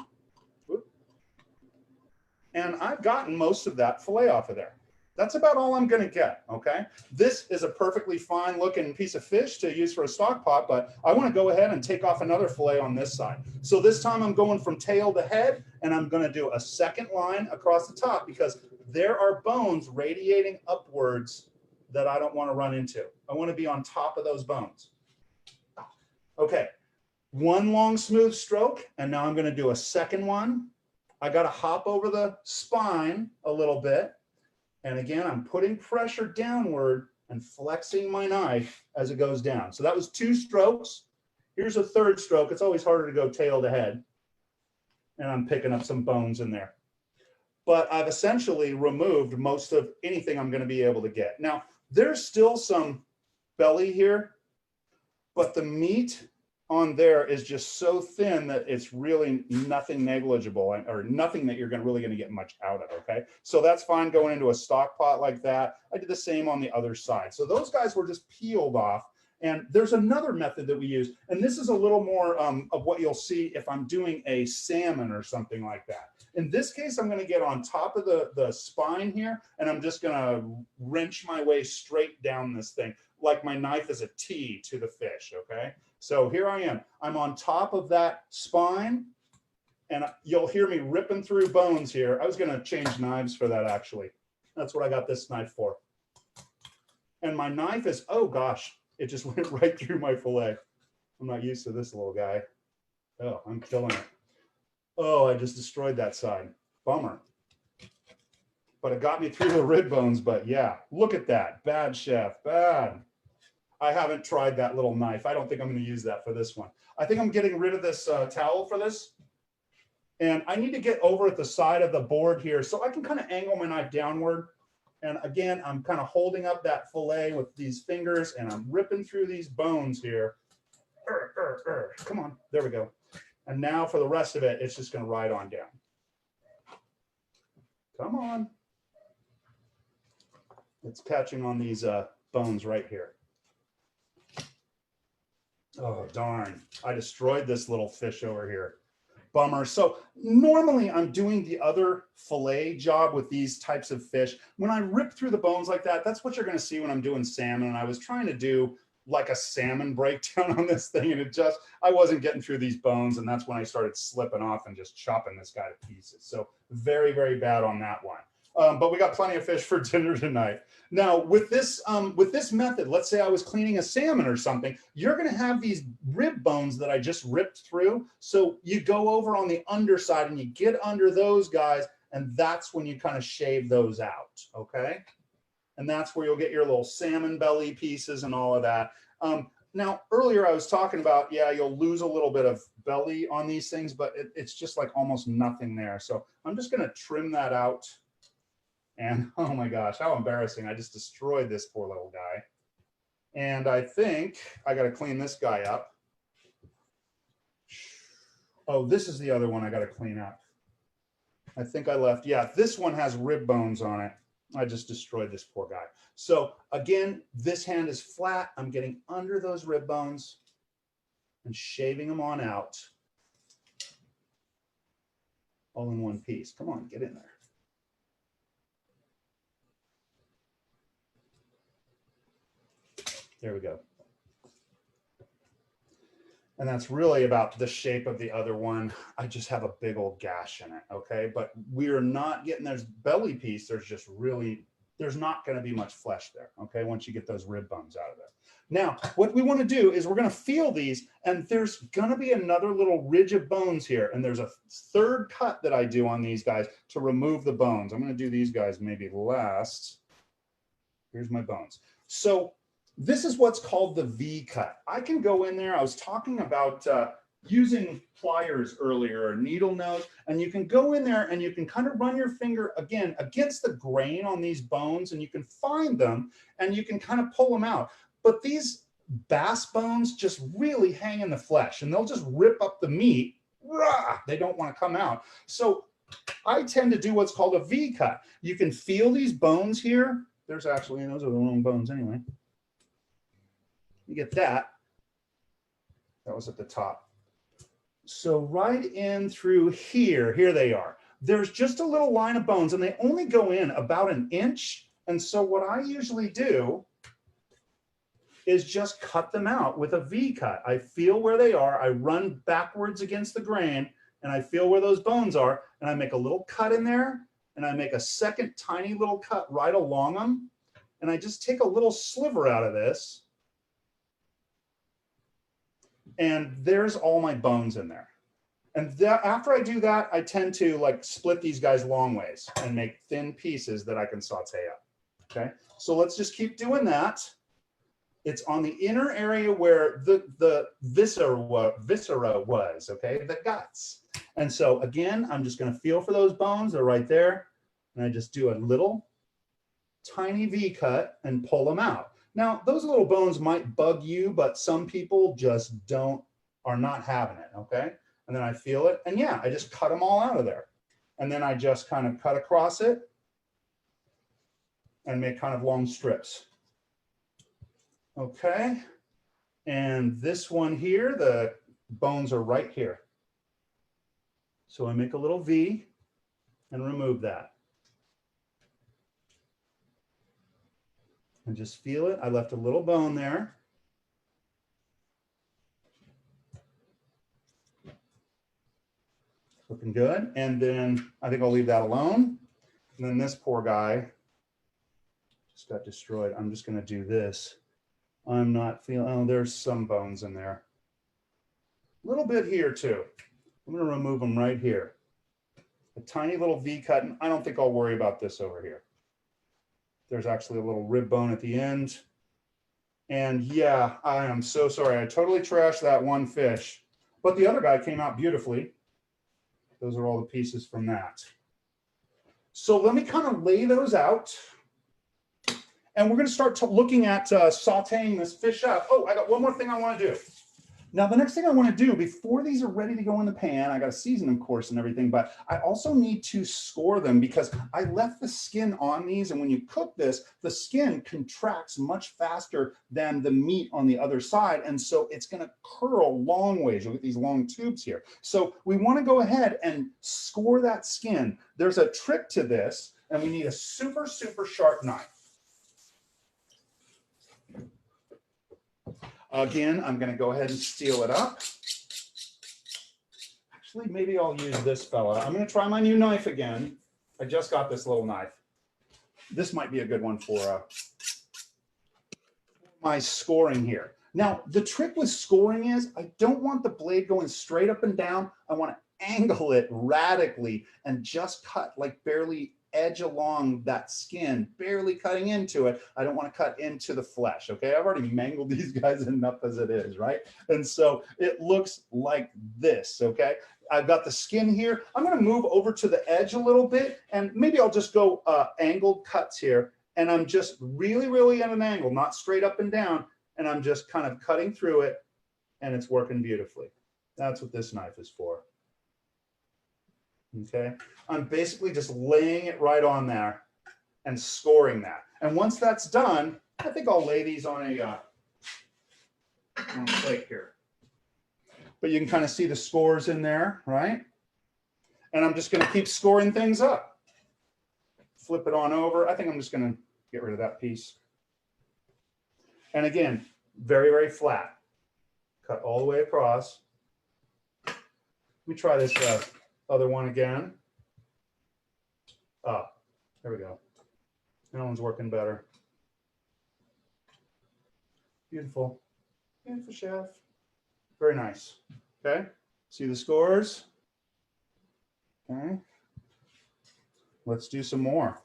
And I've gotten most of that fillet off of there. That's about all I'm going to get, okay? This is a perfectly fine looking piece of fish to use for a stock pot, but I want to go ahead and take off another fillet on this side. So this time I'm going from tail to head, and I'm going to do a second line across the top because there are bones radiating upwards that I don't want to run into. I want to be on top of those bones. Okay, one long smooth stroke, and now I'm going to do a second one. I got to hop over the spine a little bit. And again, I'm putting pressure downward and flexing my knife as it goes down. So that was 2 strokes. Here's a third stroke. It's always harder to go tail to head. And I'm picking up some bones in there. But I've essentially removed most of anything I'm going to be able to get. Now, there's still some belly here, but the meat on there is just so thin that it's really nothing negligible or nothing that you're really going to get much out of, okay? So that's fine going into a stock pot like that. I did the same on the other side. So those guys were just peeled off. And there's another method that we use, and this is a little more of what you'll see if I'm doing a salmon or something like that. In this case, I'm going to get on top of the spine here, and I'm just going to wrench my way straight down this thing, like my knife is a T to the fish, okay? So here I am. I'm on top of that spine, and you'll hear me ripping through bones here. I was going to change knives for that, actually. That's what I got this knife for. And my knife is, oh gosh, it just went right through my fillet. I'm not used to this little guy. Oh, I'm killing it. Oh, I just destroyed that side. Bummer. But it got me through the rib bones. But yeah, look at that. Bad, chef. Bad. I haven't tried that little knife. I don't think I'm going to use that for this one. I think I'm getting rid of this towel for this. And I need to get over at the side of the board here so I can kind of angle my knife downward. And again, I'm kind of holding up that fillet with these fingers and I'm ripping through these bones here. Come on, there we go. And now for the rest of it, it's just going to ride on down. Come on. It's catching on these bones right here. Oh, darn. I destroyed this little fish over here. Bummer. So normally I'm doing the other fillet job with these types of fish. When I rip through the bones like that, that's what you're going to see when I'm doing salmon. And I was trying to do like a salmon breakdown on this thing, and I wasn't getting through these bones, and that's when I started slipping off and just chopping this guy to pieces. So very, very bad on that one. But we got plenty of fish for dinner tonight. Now, with this method, let's say I was cleaning a salmon or something, you're going to have these rib bones that I just ripped through. So you go over on the underside and you get under those guys, and that's when you kind of shave those out, okay? And that's where you'll get your little salmon belly pieces and all of that. Now, earlier I was talking about, yeah, you'll lose a little bit of belly on these things, but it's just like almost nothing there. So I'm just going to trim that out. And oh my gosh, how embarrassing. I just destroyed this poor little guy. And I think I got to clean this guy up. Oh, this is the other one I got to clean up. I think I left. Yeah, this one has rib bones on it. I just destroyed this poor guy. So again, this hand is flat. I'm getting under those rib bones and shaving them on out. All in one piece. Come on, get in there. There we go. And that's really about the shape of the other one. I just have a big old gash in it, okay? But we're not getting this belly piece. There's not gonna be much flesh there, okay? Once you get those rib bones out of there. Now, what we wanna do is we're gonna feel these, and there's gonna be another little ridge of bones here. And there's a third cut that I do on these guys to remove the bones. I'm gonna do these guys maybe last. Here's my bones. So this is what's called the V cut. I can go in there. I was talking about using pliers earlier, or needle nose, and you can go in there and you can kind of run your finger again against the grain on these bones, and you can find them and you can kind of pull them out. But these bass bones just really hang in the flesh, and they'll just rip up the meat. Rah! They don't want to come out. So I tend to do what's called a V cut. You can feel these bones here. Those are the wrong bones anyway. You get that. That was at the top. So right in through here they are. There's just a little line of bones, and they only go in about an inch. And so what I usually do is just cut them out with a V cut. I feel where they are. I run backwards against the grain, and I feel where those bones are, and I make a little cut in there, and I make a second tiny little cut right along them, and I just take a little sliver out of this. And there's all my bones in there. And after I do that, I tend to like split these guys long ways and make thin pieces that I can saute up. Okay, so let's just keep doing that. It's on the inner area where the viscera was, okay, the guts. And so again, I'm just going to feel for those bones. They're right there. And I just do a little tiny V cut and pull them out. Now, those little bones might bug you, but some people just don't are not having it, okay? And then I feel it, and yeah, I just cut them all out of there. And then I just kind of cut across it and make kind of long strips. Okay, and this one here, the bones are right here. So I make a little V and remove that. And just feel it. I left a little bone there. Looking good. And then I think I'll leave that alone. And then this poor guy just got destroyed. I'm just going to do this. I'm not feeling, oh, there's some bones in there. A little bit here too. I'm going to remove them right here. A tiny little V cut, and I don't think I'll worry about this over here. There's actually a little rib bone at the end. And yeah, I am so sorry. I totally trashed that one fish, but the other guy came out beautifully. Those are all the pieces from that. So let me kind of lay those out. And we're going to start looking at sauteing this fish up. Oh, I got one more thing I want to do. Now, the next thing I want to do before these are ready to go in the pan, I got to season them, of course, and everything, but I also need to score them because I left the skin on these. And when you cook this, the skin contracts much faster than the meat on the other side. And so it's going to curl long ways. You'll get these long tubes here. So we want to go ahead and score that skin. There's a trick to this, and we need a super, super sharp knife. Again, I'm going to go ahead and steel it up. Actually, maybe I'll use this fella. I'm going to try my new knife again. I just got this little knife. This might be a good one for my scoring here. Now, the trick with scoring is I don't want the blade going straight up and down. I want to angle it radically and just cut like barely edge along that skin, barely cutting into it. I don't want to cut into the flesh, okay? I've already mangled these guys enough as it is, right? And so it looks like this, okay? I've got the skin here. I'm going to move over to the edge a little bit, and maybe I'll just go angled cuts here, and I'm just really, really at an angle, not straight up and down, and I'm just kind of cutting through it, and it's working beautifully. That's what this knife is for. Okay, I'm basically just laying it right on there and scoring that. And once that's done, I think I'll lay these on a plate here. But you can kind of see the scores in there, right? And I'm just going to keep scoring things up. Flip it on over. I think I'm just going to get rid of that piece. And again, very, very flat. Cut all the way across. Let me try this other one again. Ah, there we go. That one's working better. Beautiful. Beautiful, chef. Very nice. Okay. See the scores? Okay. Let's do some more.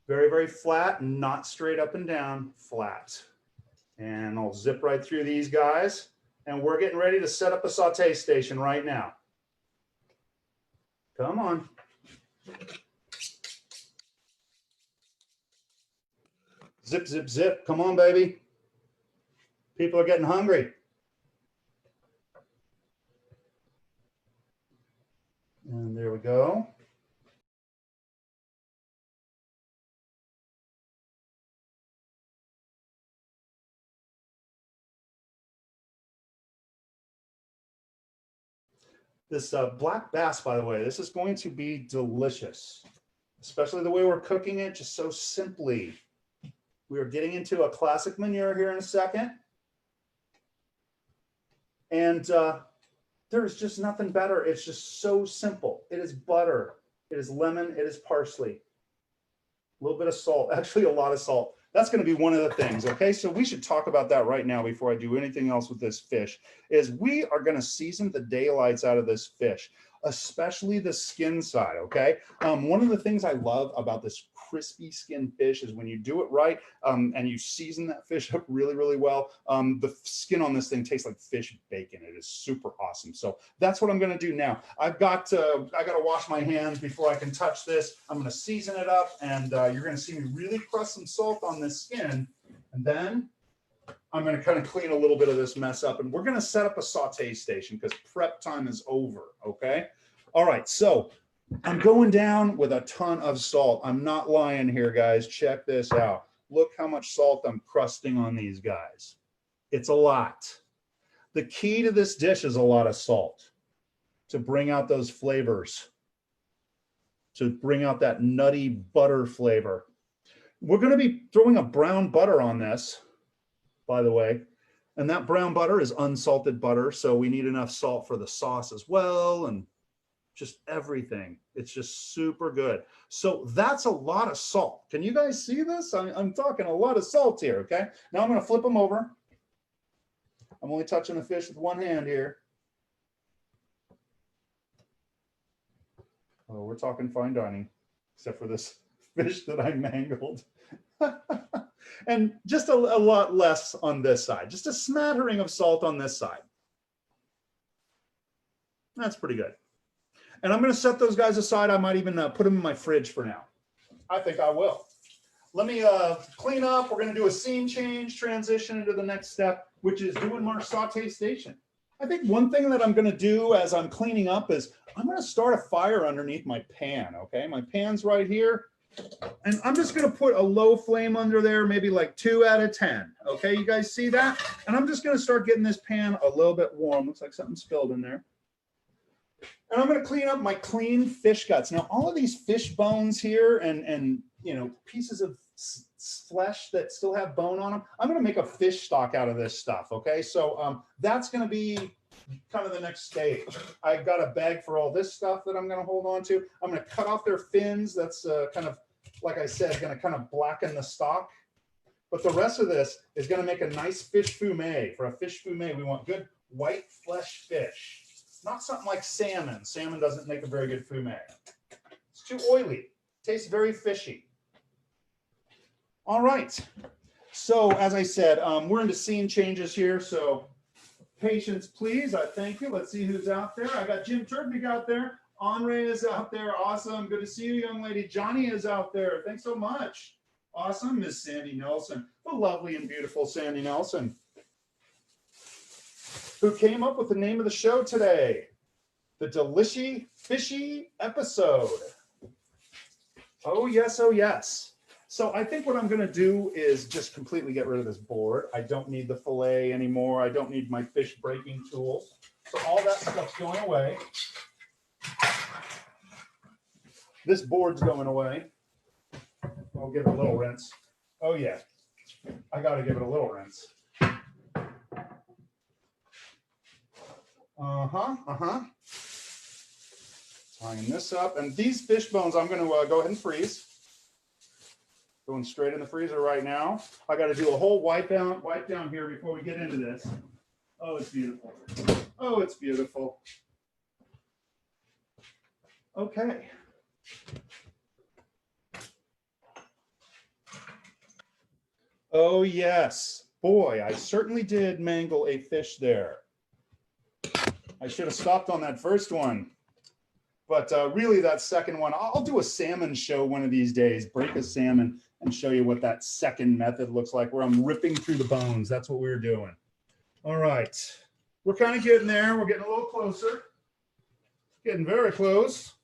Very, very flat, not straight up and down, flat. And I'll zip right through these guys. And we're getting ready to set up a saute station right now. Come on. Zip, zip, zip. Come on, baby. People are getting hungry. And there we go. This black bass, by the way, this is going to be delicious, especially the way we're cooking it, just so simply. We are getting into a classic Meuniere here in a second. And there's just nothing better. It's just so simple. It is butter. It is lemon. It is parsley. A little bit of salt, actually a lot of salt. That's going to be one of the things, okay? So we should talk about that right now before I do anything else with this fish, is we are going to season the daylights out of this fish, especially the skin side, okay? One of the things I love about this crispy skin fish is when you do it right and you season that fish up really, really well, the skin on this thing tastes like fish bacon. It is super awesome. So that's what I'm going to do now. I got to wash my hands before I can touch this. I'm going to season it up, and you're going to see me really press some salt on this skin, and then I'm going to kind of clean a little bit of this mess up, and we're going to set up a saute station because prep time is over, okay? All right, so I'm going down with a ton of salt. I'm not lying here, guys. Check this out. Look how much salt I'm crusting on these guys. It's a lot. The key to this dish is a lot of salt to bring out those flavors, to bring out that nutty butter flavor. We're going to be throwing a brown butter on this, by the way, and that brown butter is unsalted butter, so we need enough salt for the sauce as well, and just everything. It's just super good. So that's a lot of salt. Can you guys see this? I'm talking a lot of salt here, okay? Now I'm going to flip them over. I'm only touching the fish with one hand here. Oh, we're talking fine dining, except for this fish that I mangled. And just a lot less on this side, just a smattering of salt on this side. That's pretty good. And I'm going to set those guys aside. I might even put them in my fridge for now. I think I will. Let me clean up. We're going to do a scene change, transition into the next step, which is doing our saute station. I think one thing that I'm going to do as I'm cleaning up is I'm going to start a fire underneath my pan, okay? My pan's right here. And I'm just going to put a low flame under there, maybe like 2 out of 10. Okay, you guys see that? And I'm just going to start getting this pan a little bit warm. Looks like something spilled in there. And I'm going to clean up my clean fish guts. Now, all of these fish bones here and you know, pieces of flesh that still have bone on them, I'm going to make a fish stock out of this stuff. Okay, so that's going to be kind of the next stage. I've got a bag for all this stuff that I'm going to hold on to. I'm going to cut off their fins. That's kind of, like I said, going to kind of blacken the stock. But the rest of this is going to make a nice fish fumet. For a fish fumet, we want good white flesh fish. Not something like salmon. Salmon doesn't make a very good fumet. It's too oily. Tastes very fishy. All right. So as I said, we're into scene changes here. So patience, please. I thank you. Let's see who's out there. I got Jim Turpig out there. Henri is out there. Awesome. Good to see you, young lady. Johnny is out there. Thanks so much. Awesome. Miss Sandy Nelson. The lovely and beautiful Sandy Nelson, who came up with the name of the show today, the Delishy-Fishy episode. Oh, yes, oh, yes. So I think what I'm going to do is just completely get rid of this board. I don't need the fillet anymore. I don't need my fish breaking tools. So all that stuff's going away. This board's going away. I'll give it a little rinse. Oh, yeah. I got to give it a little rinse. Tying this up. And these fish bones, I'm going to go ahead and freeze. Going straight in the freezer right now. I got to do a whole wipe down here before we get into this. Oh, it's beautiful. Oh, it's beautiful. Okay. Oh, yes. Boy, I certainly did mangle a fish there. I should have stopped on that first one. But really, that second one, I'll do a salmon show one of these days, break a salmon and show you what that second method looks like, where I'm ripping through the bones. That's what we're doing. All right. We're kind of getting there. We're getting a little closer. Getting very close.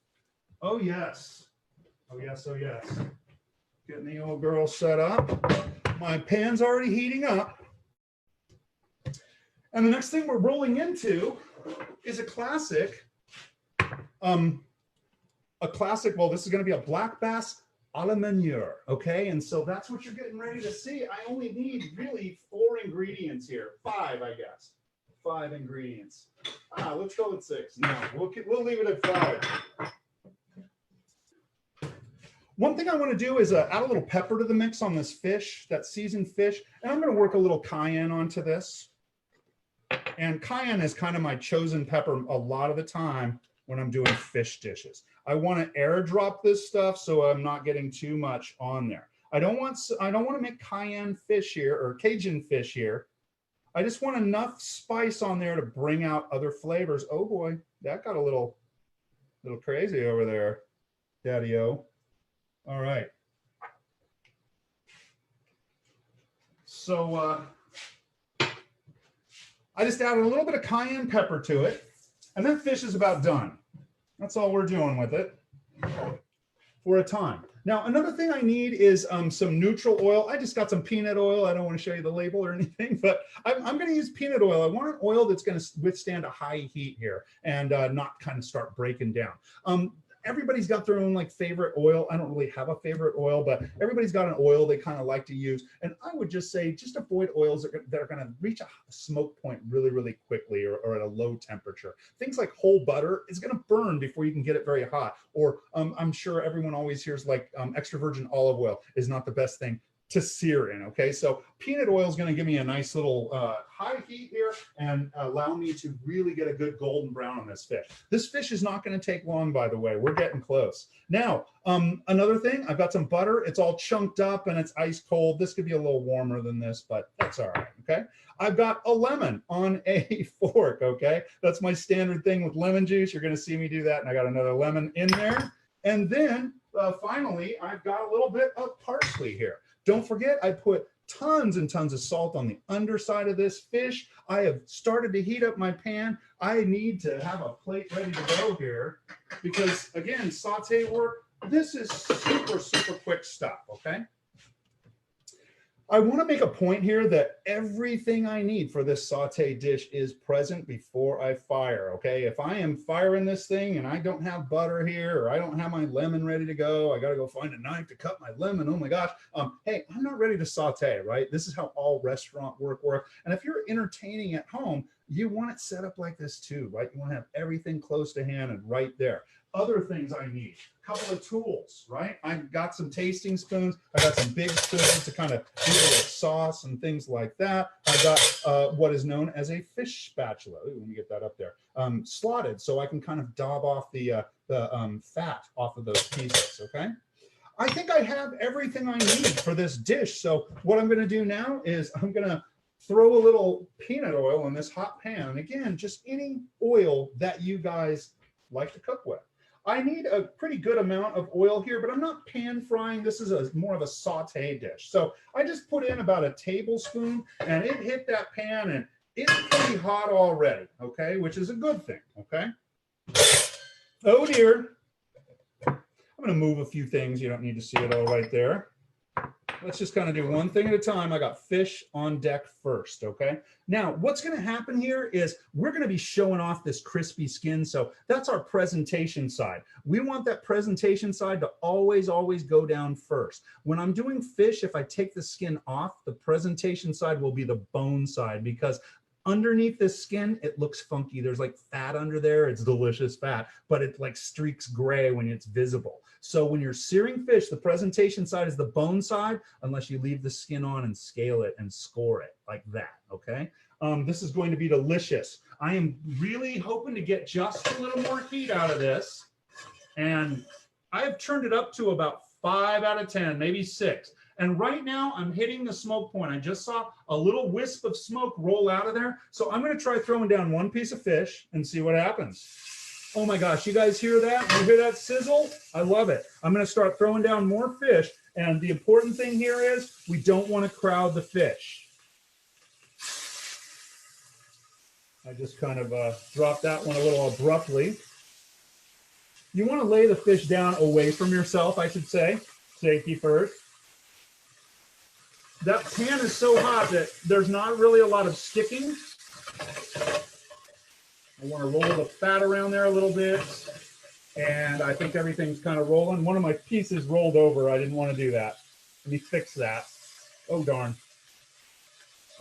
Oh, yes. Oh, yes, oh, yes. Getting the old girl set up. My pan's already heating up. And the next thing we're rolling into is a classic. Well, this is going to be a black bass a la Meuniere, okay? And so that's what you're getting ready to see. I only need really 4 ingredients here. 5, I guess. 5 ingredients. Let's go with 6. No, we'll leave it at 5. One thing I want to do is add a little pepper to the mix on this fish, that seasoned fish, and I'm going to work a little cayenne onto this. And cayenne is kind of my chosen pepper a lot of the time when I'm doing fish dishes. I want to airdrop this stuff so I'm not getting too much on there. I don't want to make cayenne fish here or Cajun fish here. I just want enough spice on there to bring out other flavors. Oh boy, that got a little crazy over there, Daddy-o. All right. So I just added a little bit of cayenne pepper to it, and that fish is about done. That's all we're doing with it for a time. Now, another thing I need is some neutral oil. I just got some peanut oil. I don't want to show you the label or anything, but I'm going to use peanut oil. I want an oil that's going to withstand a high heat here and not kind of start breaking down. Everybody's got their own like favorite oil. I don't really have a favorite oil, but everybody's got an oil they kind of like to use. And I would just say, just avoid oils that are going to reach a smoke point really, really quickly or at a low temperature. Things like whole butter is going to burn before you can get it very hot. Or I'm sure everyone always hears like extra virgin olive oil is not the best thing to sear in. Okay, so peanut oil is going to give me a nice little high heat here and allow me to really get a good golden brown on this fish. This fish is not going to take long, by the way. We're getting close. Now, another thing, I've got some butter. It's all chunked up and it's ice cold. This could be a little warmer than this, but that's all right. Okay, I've got a lemon on a fork. Okay, that's my standard thing with lemon juice. You're going to see me do that, and I got another lemon in there. And then finally, I've got a little bit of parsley here. Don't forget, I put tons and tons of salt on the underside of this fish. I have started to heat up my pan. I need to have a plate ready to go here because, again, saute work, this is super, super quick stuff, okay? I want to make a point here that everything I need for this saute dish is present before I fire, okay? If I am firing this thing and I don't have butter here or I don't have my lemon ready to go, I got to go find a knife to cut my lemon, oh my gosh. Hey, I'm not ready to saute, right? This is how all restaurant work. And if you're entertaining at home, you want it set up like this too, right? You want to have everything close to hand and right there. Other things I need, a couple of tools, right? I've got some tasting spoons. I got some big spoons to kind of deal with sauce and things like that. I got what is known as a fish spatula. Ooh, let me get that up there. Slotted, so I can kind of daub off the fat off of those pieces, okay? I think I have everything I need for this dish. So what I'm gonna do now is I'm gonna throw a little peanut oil in this hot pan. And again, just any oil that you guys like to cook with. I need a pretty good amount of oil here, but I'm not pan frying. This is more of a saute dish. So I just put in about a tablespoon and it hit that pan and it's pretty hot already, okay? Which is a good thing, okay? Oh dear. I'm gonna move a few things. You don't need to see it all right there. Let's just kind of do one thing at a time. I got fish on deck first, okay? Now, what's going to happen here is we're going to be showing off this crispy skin, so that's our presentation side. We want that presentation side to always go down first. When I'm doing fish, if I take the skin off, the presentation side will be the bone side because underneath this skin, it looks funky. There's like fat under there. It's delicious fat, but it like streaks gray when it's visible. So when you're searing fish, the presentation side is the bone side, unless you leave the skin on and scale it and score it like that, okay? This is going to be delicious. I am really hoping to get just a little more heat out of this. And I've turned it up to about 5 out of 10, maybe 6. And right now I'm hitting the smoke point. I just saw a little wisp of smoke roll out of there. So I'm gonna try throwing down one piece of fish and see what happens. Oh my gosh, you guys hear that? You hear that sizzle? I love it. I'm gonna start throwing down more fish. And the important thing here is we don't wanna crowd the fish. I just kind of dropped that one a little abruptly. You wanna lay the fish down away from yourself, I should say. Safety first. That pan is so hot that there's not really a lot of sticking. I want to roll the fat around there a little bit. And I think everything's kind of rolling. One of my pieces rolled over. I didn't want to do that. Let me fix that. Oh, darn.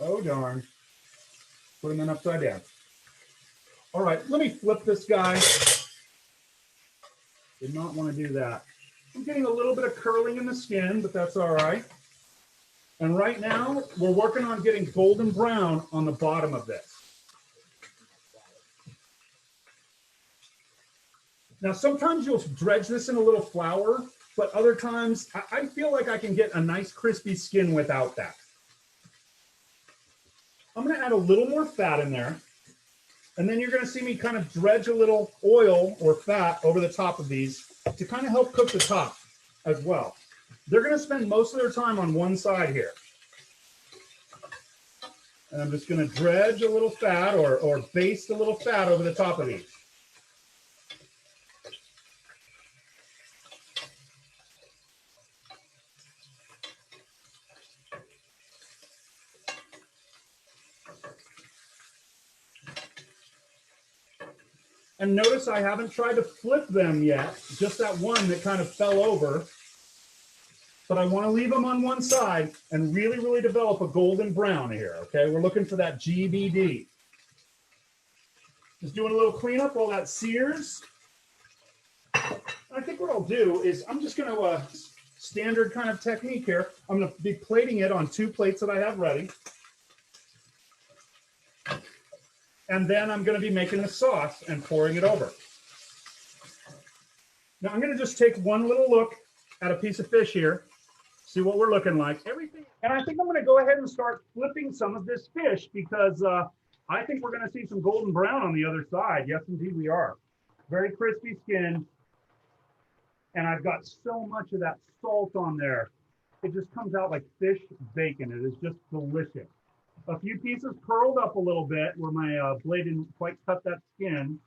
Oh, darn. Putting them upside down. All right, let me flip this guy. Did not want to do that. I'm getting a little bit of curling in the skin, but that's all right. And right now, we're working on getting golden brown on the bottom of this. Now, sometimes you'll dredge this in a little flour, but other times, I feel like I can get a nice crispy skin without that. I'm gonna add a little more fat in there, and then you're gonna see me kind of dredge a little oil or fat over the top of these to kind of help cook the top as well. They're gonna spend most of their time on one side here. And I'm just going to dredge a little fat or baste a little fat over the top of these. And notice I haven't tried to flip them yet, just that one that kind of fell over. But I want to leave them on one side and really, really develop a golden brown here, okay? We're looking for that GBD. Just doing a little cleanup while that sears. I think what I'll do is I'm just going to, standard kind of technique here, I'm going to be plating it on 2 plates that I have ready. And then I'm going to be making the sauce and pouring it over. Now I'm going to just take one little look at a piece of fish here, see what we're looking like. Everything, and I think I'm going to go ahead and start flipping some of this fish because I think we're going to see some golden brown on the other side. Yes, indeed we are. Very crispy skin. And I've got so much of that salt on there. It just comes out like fish bacon. It is just delicious. A few pieces curled up a little bit where my blade didn't quite cut that skin.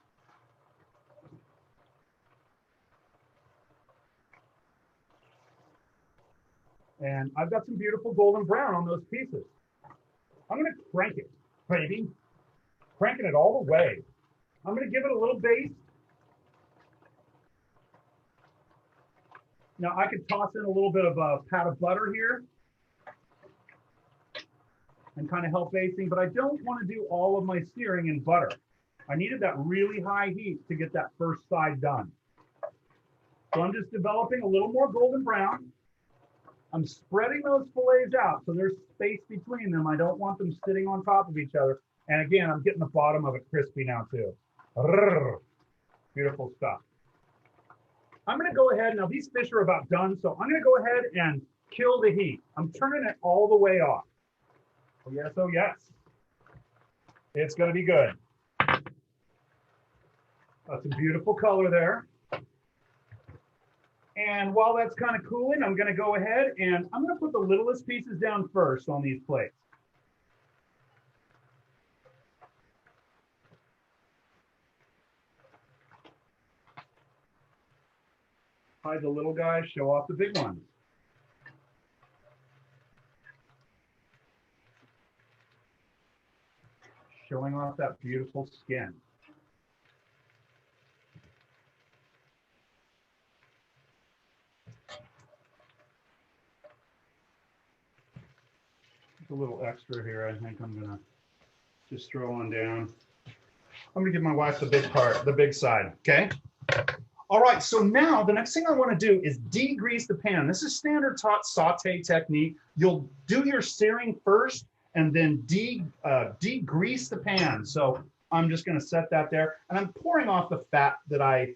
And I've got some beautiful golden brown on those pieces. I'm going to crank it, baby. Cranking it all the way. I'm going to give it a little baste. Now I could toss in a little bit of a pat of butter here and kind of help basting, but I don't want to do all of my searing in butter. I needed that really high heat to get that first side done. So I'm just developing a little more golden brown. I'm spreading those fillets out so there's space between them. I don't want them sitting on top of each other. And again, I'm getting the bottom of it crispy now too. Beautiful stuff. I'm going to go ahead. Now these fish are about done, so I'm going to go ahead and kill the heat. I'm turning it all the way off. Oh yes, oh yes. It's going to be good. That's a beautiful color there. And while that's kind of cooling, I'm going to go ahead and I'm going to put the littlest pieces down first on these plates. Hide the little guys, show off the big ones. Showing off that beautiful skin. A little extra here, I think I'm gonna just throw on down. I'm gonna give my wife the big part, the big side, okay? All right, so now the next thing I wanna do is degrease the pan. This is standard saute technique. You'll do your searing first and then degrease the pan. So I'm just gonna set that there. And I'm pouring off the fat that I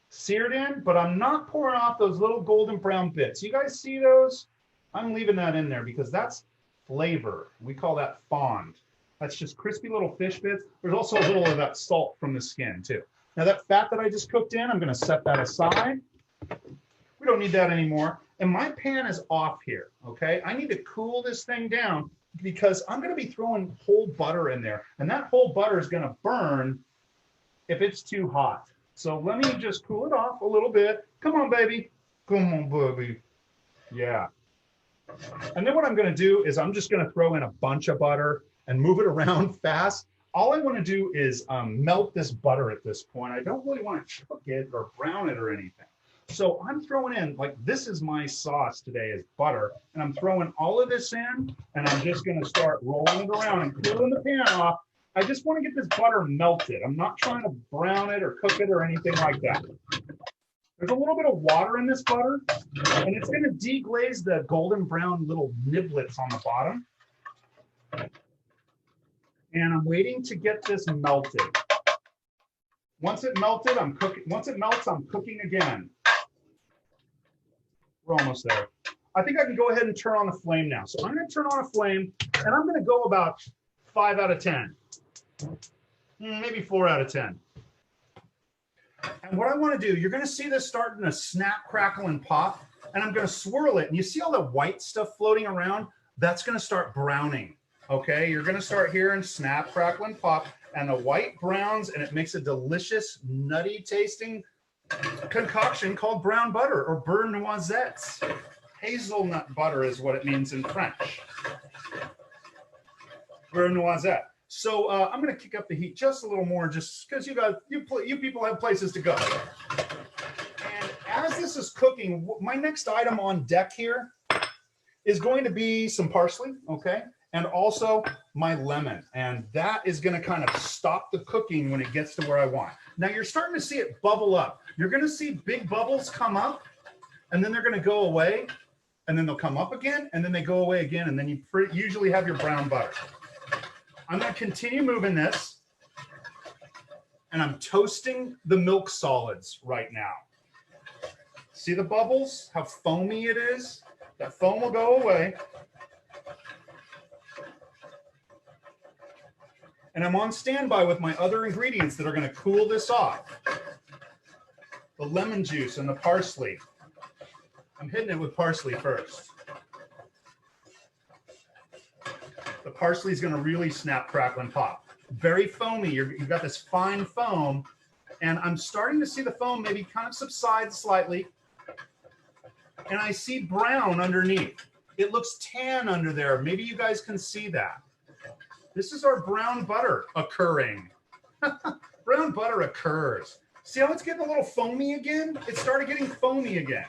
seared in, but I'm not pouring off those little golden brown bits. You guys see those? I'm leaving that in there because that's flavor. We call that fond. That's just crispy little fish bits. There's also a little of that salt from the skin too. Now that fat that I just cooked in, I'm going to set that aside. We don't need that anymore. And my pan is off here, okay? I need to cool this thing down because I'm going to be throwing whole butter in there. And that whole butter is going to burn if it's too hot. So let me just cool it off a little bit. Come on, baby. Come on, baby. Yeah. And then what I'm going to do is I'm just going to throw in a bunch of butter and move it around fast. All I want to do is melt this butter at this point. I don't really want to cook it or brown it or anything. So I'm throwing in, like, this is my sauce today is butter. And I'm throwing all of this in, and I'm just going to start rolling it around and cooling the pan off. I just want to get this butter melted. I'm not trying to brown it or cook it or anything like that. There's a little bit of water in this butter, and it's going to deglaze the golden brown little niblets on the bottom. And I'm waiting to get this melted. Once it melted, I'm cooking. Once it melts, I'm cooking again. We're almost there. I think I can go ahead and turn on the flame now. So I'm going to turn on a flame, and I'm going to go about 5 out of 10, maybe 4 out of 10. And what I want to do, you're going to see this starting to snap, crackle, and pop, and I'm going to swirl it. And you see all the white stuff floating around? That's going to start browning, Okay, you're gonna start hearing snap, crackle, and pop, and the white browns, and it makes a delicious, nutty tasting concoction called brown butter or beurre noisettes. Hazelnut butter is what it means in French. Beurre noisette. So I'm going to kick up the heat just a little more, just because you people have places to go. And as this is cooking, my next item on deck here is going to be some parsley, okay, and also my lemon, and that is going to kind of stop the cooking when it gets to where I want. Now you're starting to see it bubble up. You're going to see big bubbles come up, and then they're going to go away, and then they'll come up again, and then they go away again, and then you usually have your brown butter. I'm going to continue moving this, and I'm toasting the milk solids right now. See the bubbles, how foamy it is? That foam will go away. And I'm on standby with my other ingredients that are going to cool this off. The lemon juice and the parsley. I'm hitting it with parsley first. The parsley is going to really snap, crackle, and pop. Very foamy. You've got this fine foam, and I'm starting to see the foam maybe kind of subside slightly. And I see brown underneath. It looks tan under there. Maybe you guys can see that. This is our brown butter occurring. Brown butter occurs. See how it's getting a little foamy again? It started getting foamy again.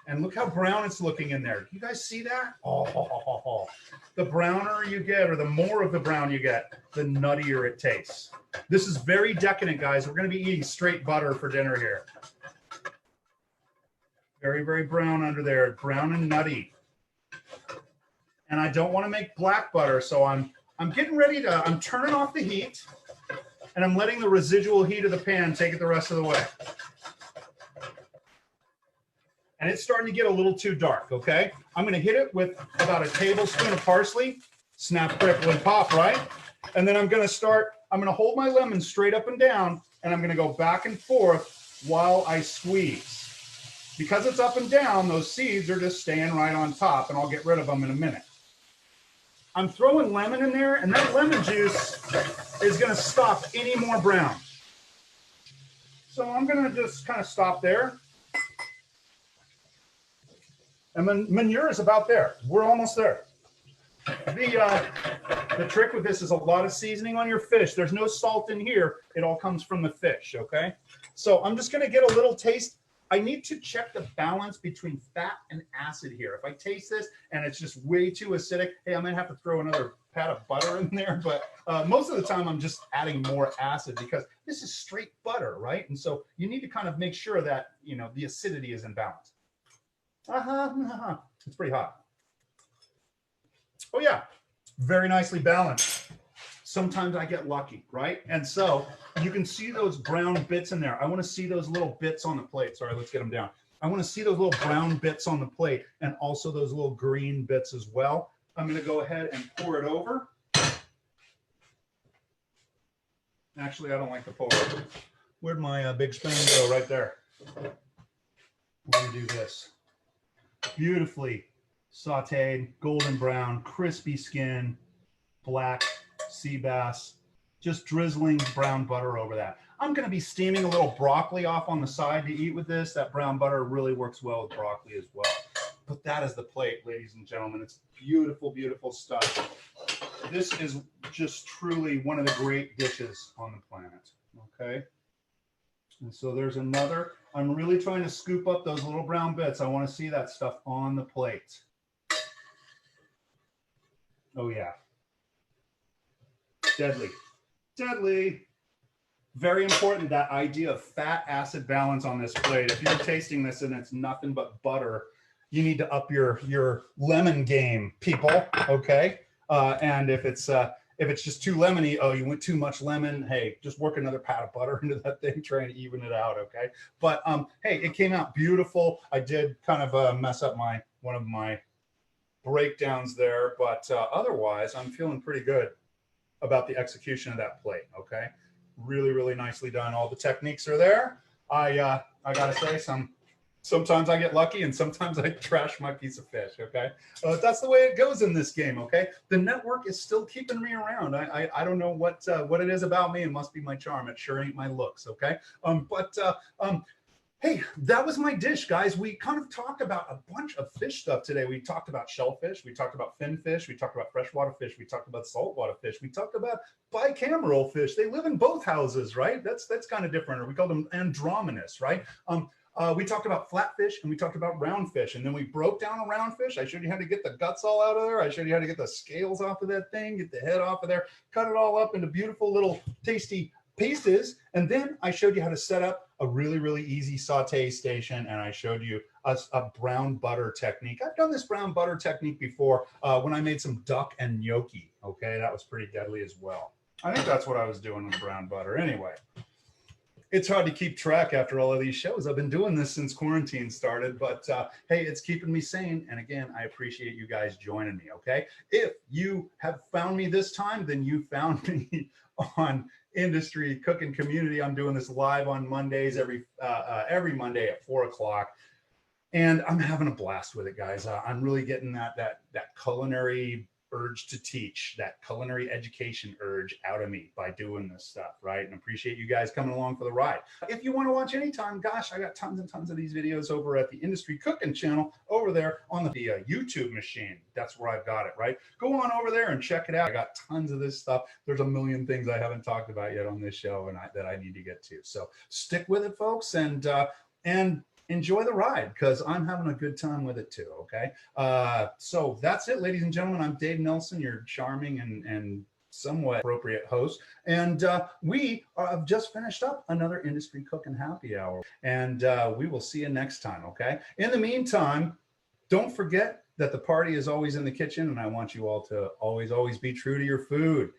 And look how brown it's looking in there. You guys see that? Oh, the browner you get, or the more of the brown you get, the nuttier it tastes. This is very decadent, guys. We're going to be eating straight butter for dinner here. Very, very brown under there, brown and nutty. And I don't want to make black butter, so I'm getting ready to, I'm turning off the heat, and I'm letting the residual heat of the pan take it the rest of the way. And it's starting to get a little too dark, okay? I'm gonna hit it with about a tablespoon of parsley, snap, crackle, and pop, right? And then I'm gonna hold my lemon straight up and down, and I'm gonna go back and forth while I squeeze. Because it's up and down, those seeds are just staying right on top, and I'll get rid of them in a minute. I'm throwing lemon in there, and that lemon juice is gonna stop any more brown. So I'm gonna just kind of stop there. And Meuniere is about there. We're almost there. The trick with this is a lot of seasoning on your fish. There's no salt in here. It all comes from the fish, okay? So I'm just going to get a little taste. I need to check the balance between fat and acid here. If I taste this and it's just way too acidic, hey, I might have to throw another pat of butter in there. But most of the time, I'm just adding more acid because this is straight butter, right? And so you need to kind of make sure that, you know, the acidity is in balance. It's pretty hot. Oh yeah, very nicely balanced. Sometimes I get lucky, right? And so you can see those brown bits in there. I want to see those little bits on the plate. Sorry, let's get them down. I want to see those little brown bits on the plate and also those little green bits as well. I'm going to go ahead and pour it over. Actually, I don't like to pour it over. Where'd my big spoon go? Right there. We're going to do this. Beautifully sauteed, golden brown, crispy skin, black sea bass, just drizzling brown butter over that. I'm going to be steaming a little broccoli off on the side to eat with this. That brown butter really works well with broccoli as well. But that is the plate, ladies and gentlemen. It's beautiful, beautiful stuff. This is just truly one of the great dishes on the planet, okay? And so there's another. I'm really trying to scoop up those little brown bits. I want to see that stuff on the plate. Oh, yeah. Deadly. Deadly. Very important, that idea of fat acid balance on this plate. If you're tasting this and it's nothing but butter, you need to up your lemon game, people, okay? And if it's just too lemony, oh, you went too much lemon, hey, just work another pat of butter into that thing, try and even it out, okay? But hey, it came out beautiful. I did kind of mess up one of my breakdowns there, but otherwise, I'm feeling pretty good about the execution of that plate, okay? Really, really nicely done. All the techniques are there. I gotta say, some Sometimes I get lucky and sometimes I trash my piece of fish. Okay. That's the way it goes in this game. Okay. The network is still keeping me around. I don't know what it is about me. It must be my charm. It sure ain't my looks. Okay. Hey, that was my dish, guys. We kind of talked about a bunch of fish stuff today. We talked about shellfish. We talked about finfish. We talked about freshwater fish. We talked about saltwater fish. We talked about bicameral fish. They live in both houses, right? That's kind of different. Or we call them androgynous, right? We talked about flatfish and we talked about roundfish, and then we broke down a roundfish. I showed you how to get the guts all out of there. I showed you how to get the scales off of that thing, get the head off of there, cut it all up into beautiful little tasty pieces. And then I showed you how to set up a really, really easy saute station. And I showed you a brown butter technique. I've done this brown butter technique before when I made some duck and gnocchi. Okay, that was pretty deadly as well. I think that's what I was doing with brown butter. Anyway, it's hard to keep track after all of these shows. I've been doing this since quarantine started, but hey, it's keeping me sane. And again, I appreciate you guys joining me, okay? If you have found me this time, then you found me on Industry Cooking Community. I'm doing this live on Mondays, every Monday at 4 o'clock. And I'm having a blast with it, guys. I'm really getting that culinary urge to teach, that culinary education urge out of me by doing this stuff, right? And appreciate you guys coming along for the ride. If you want to watch anytime, gosh, I got tons and tons of these videos over at the Industry Cooking channel over there on the YouTube machine. That's where I've got it, right? Go on over there and check it out. I got tons of this stuff. There's a million things I haven't talked about yet on this show and that I need to get to. So stick with it, folks, and enjoy the ride, because I'm having a good time with it too. Okay. So that's it, ladies and gentlemen. I'm Dave Nelson, your charming and somewhat appropriate host. And we have just finished up another Industry Cooking Happy Hour. And we will see you next time. Okay. In the meantime, don't forget that the party is always in the kitchen. And I want you all to always be true to your food.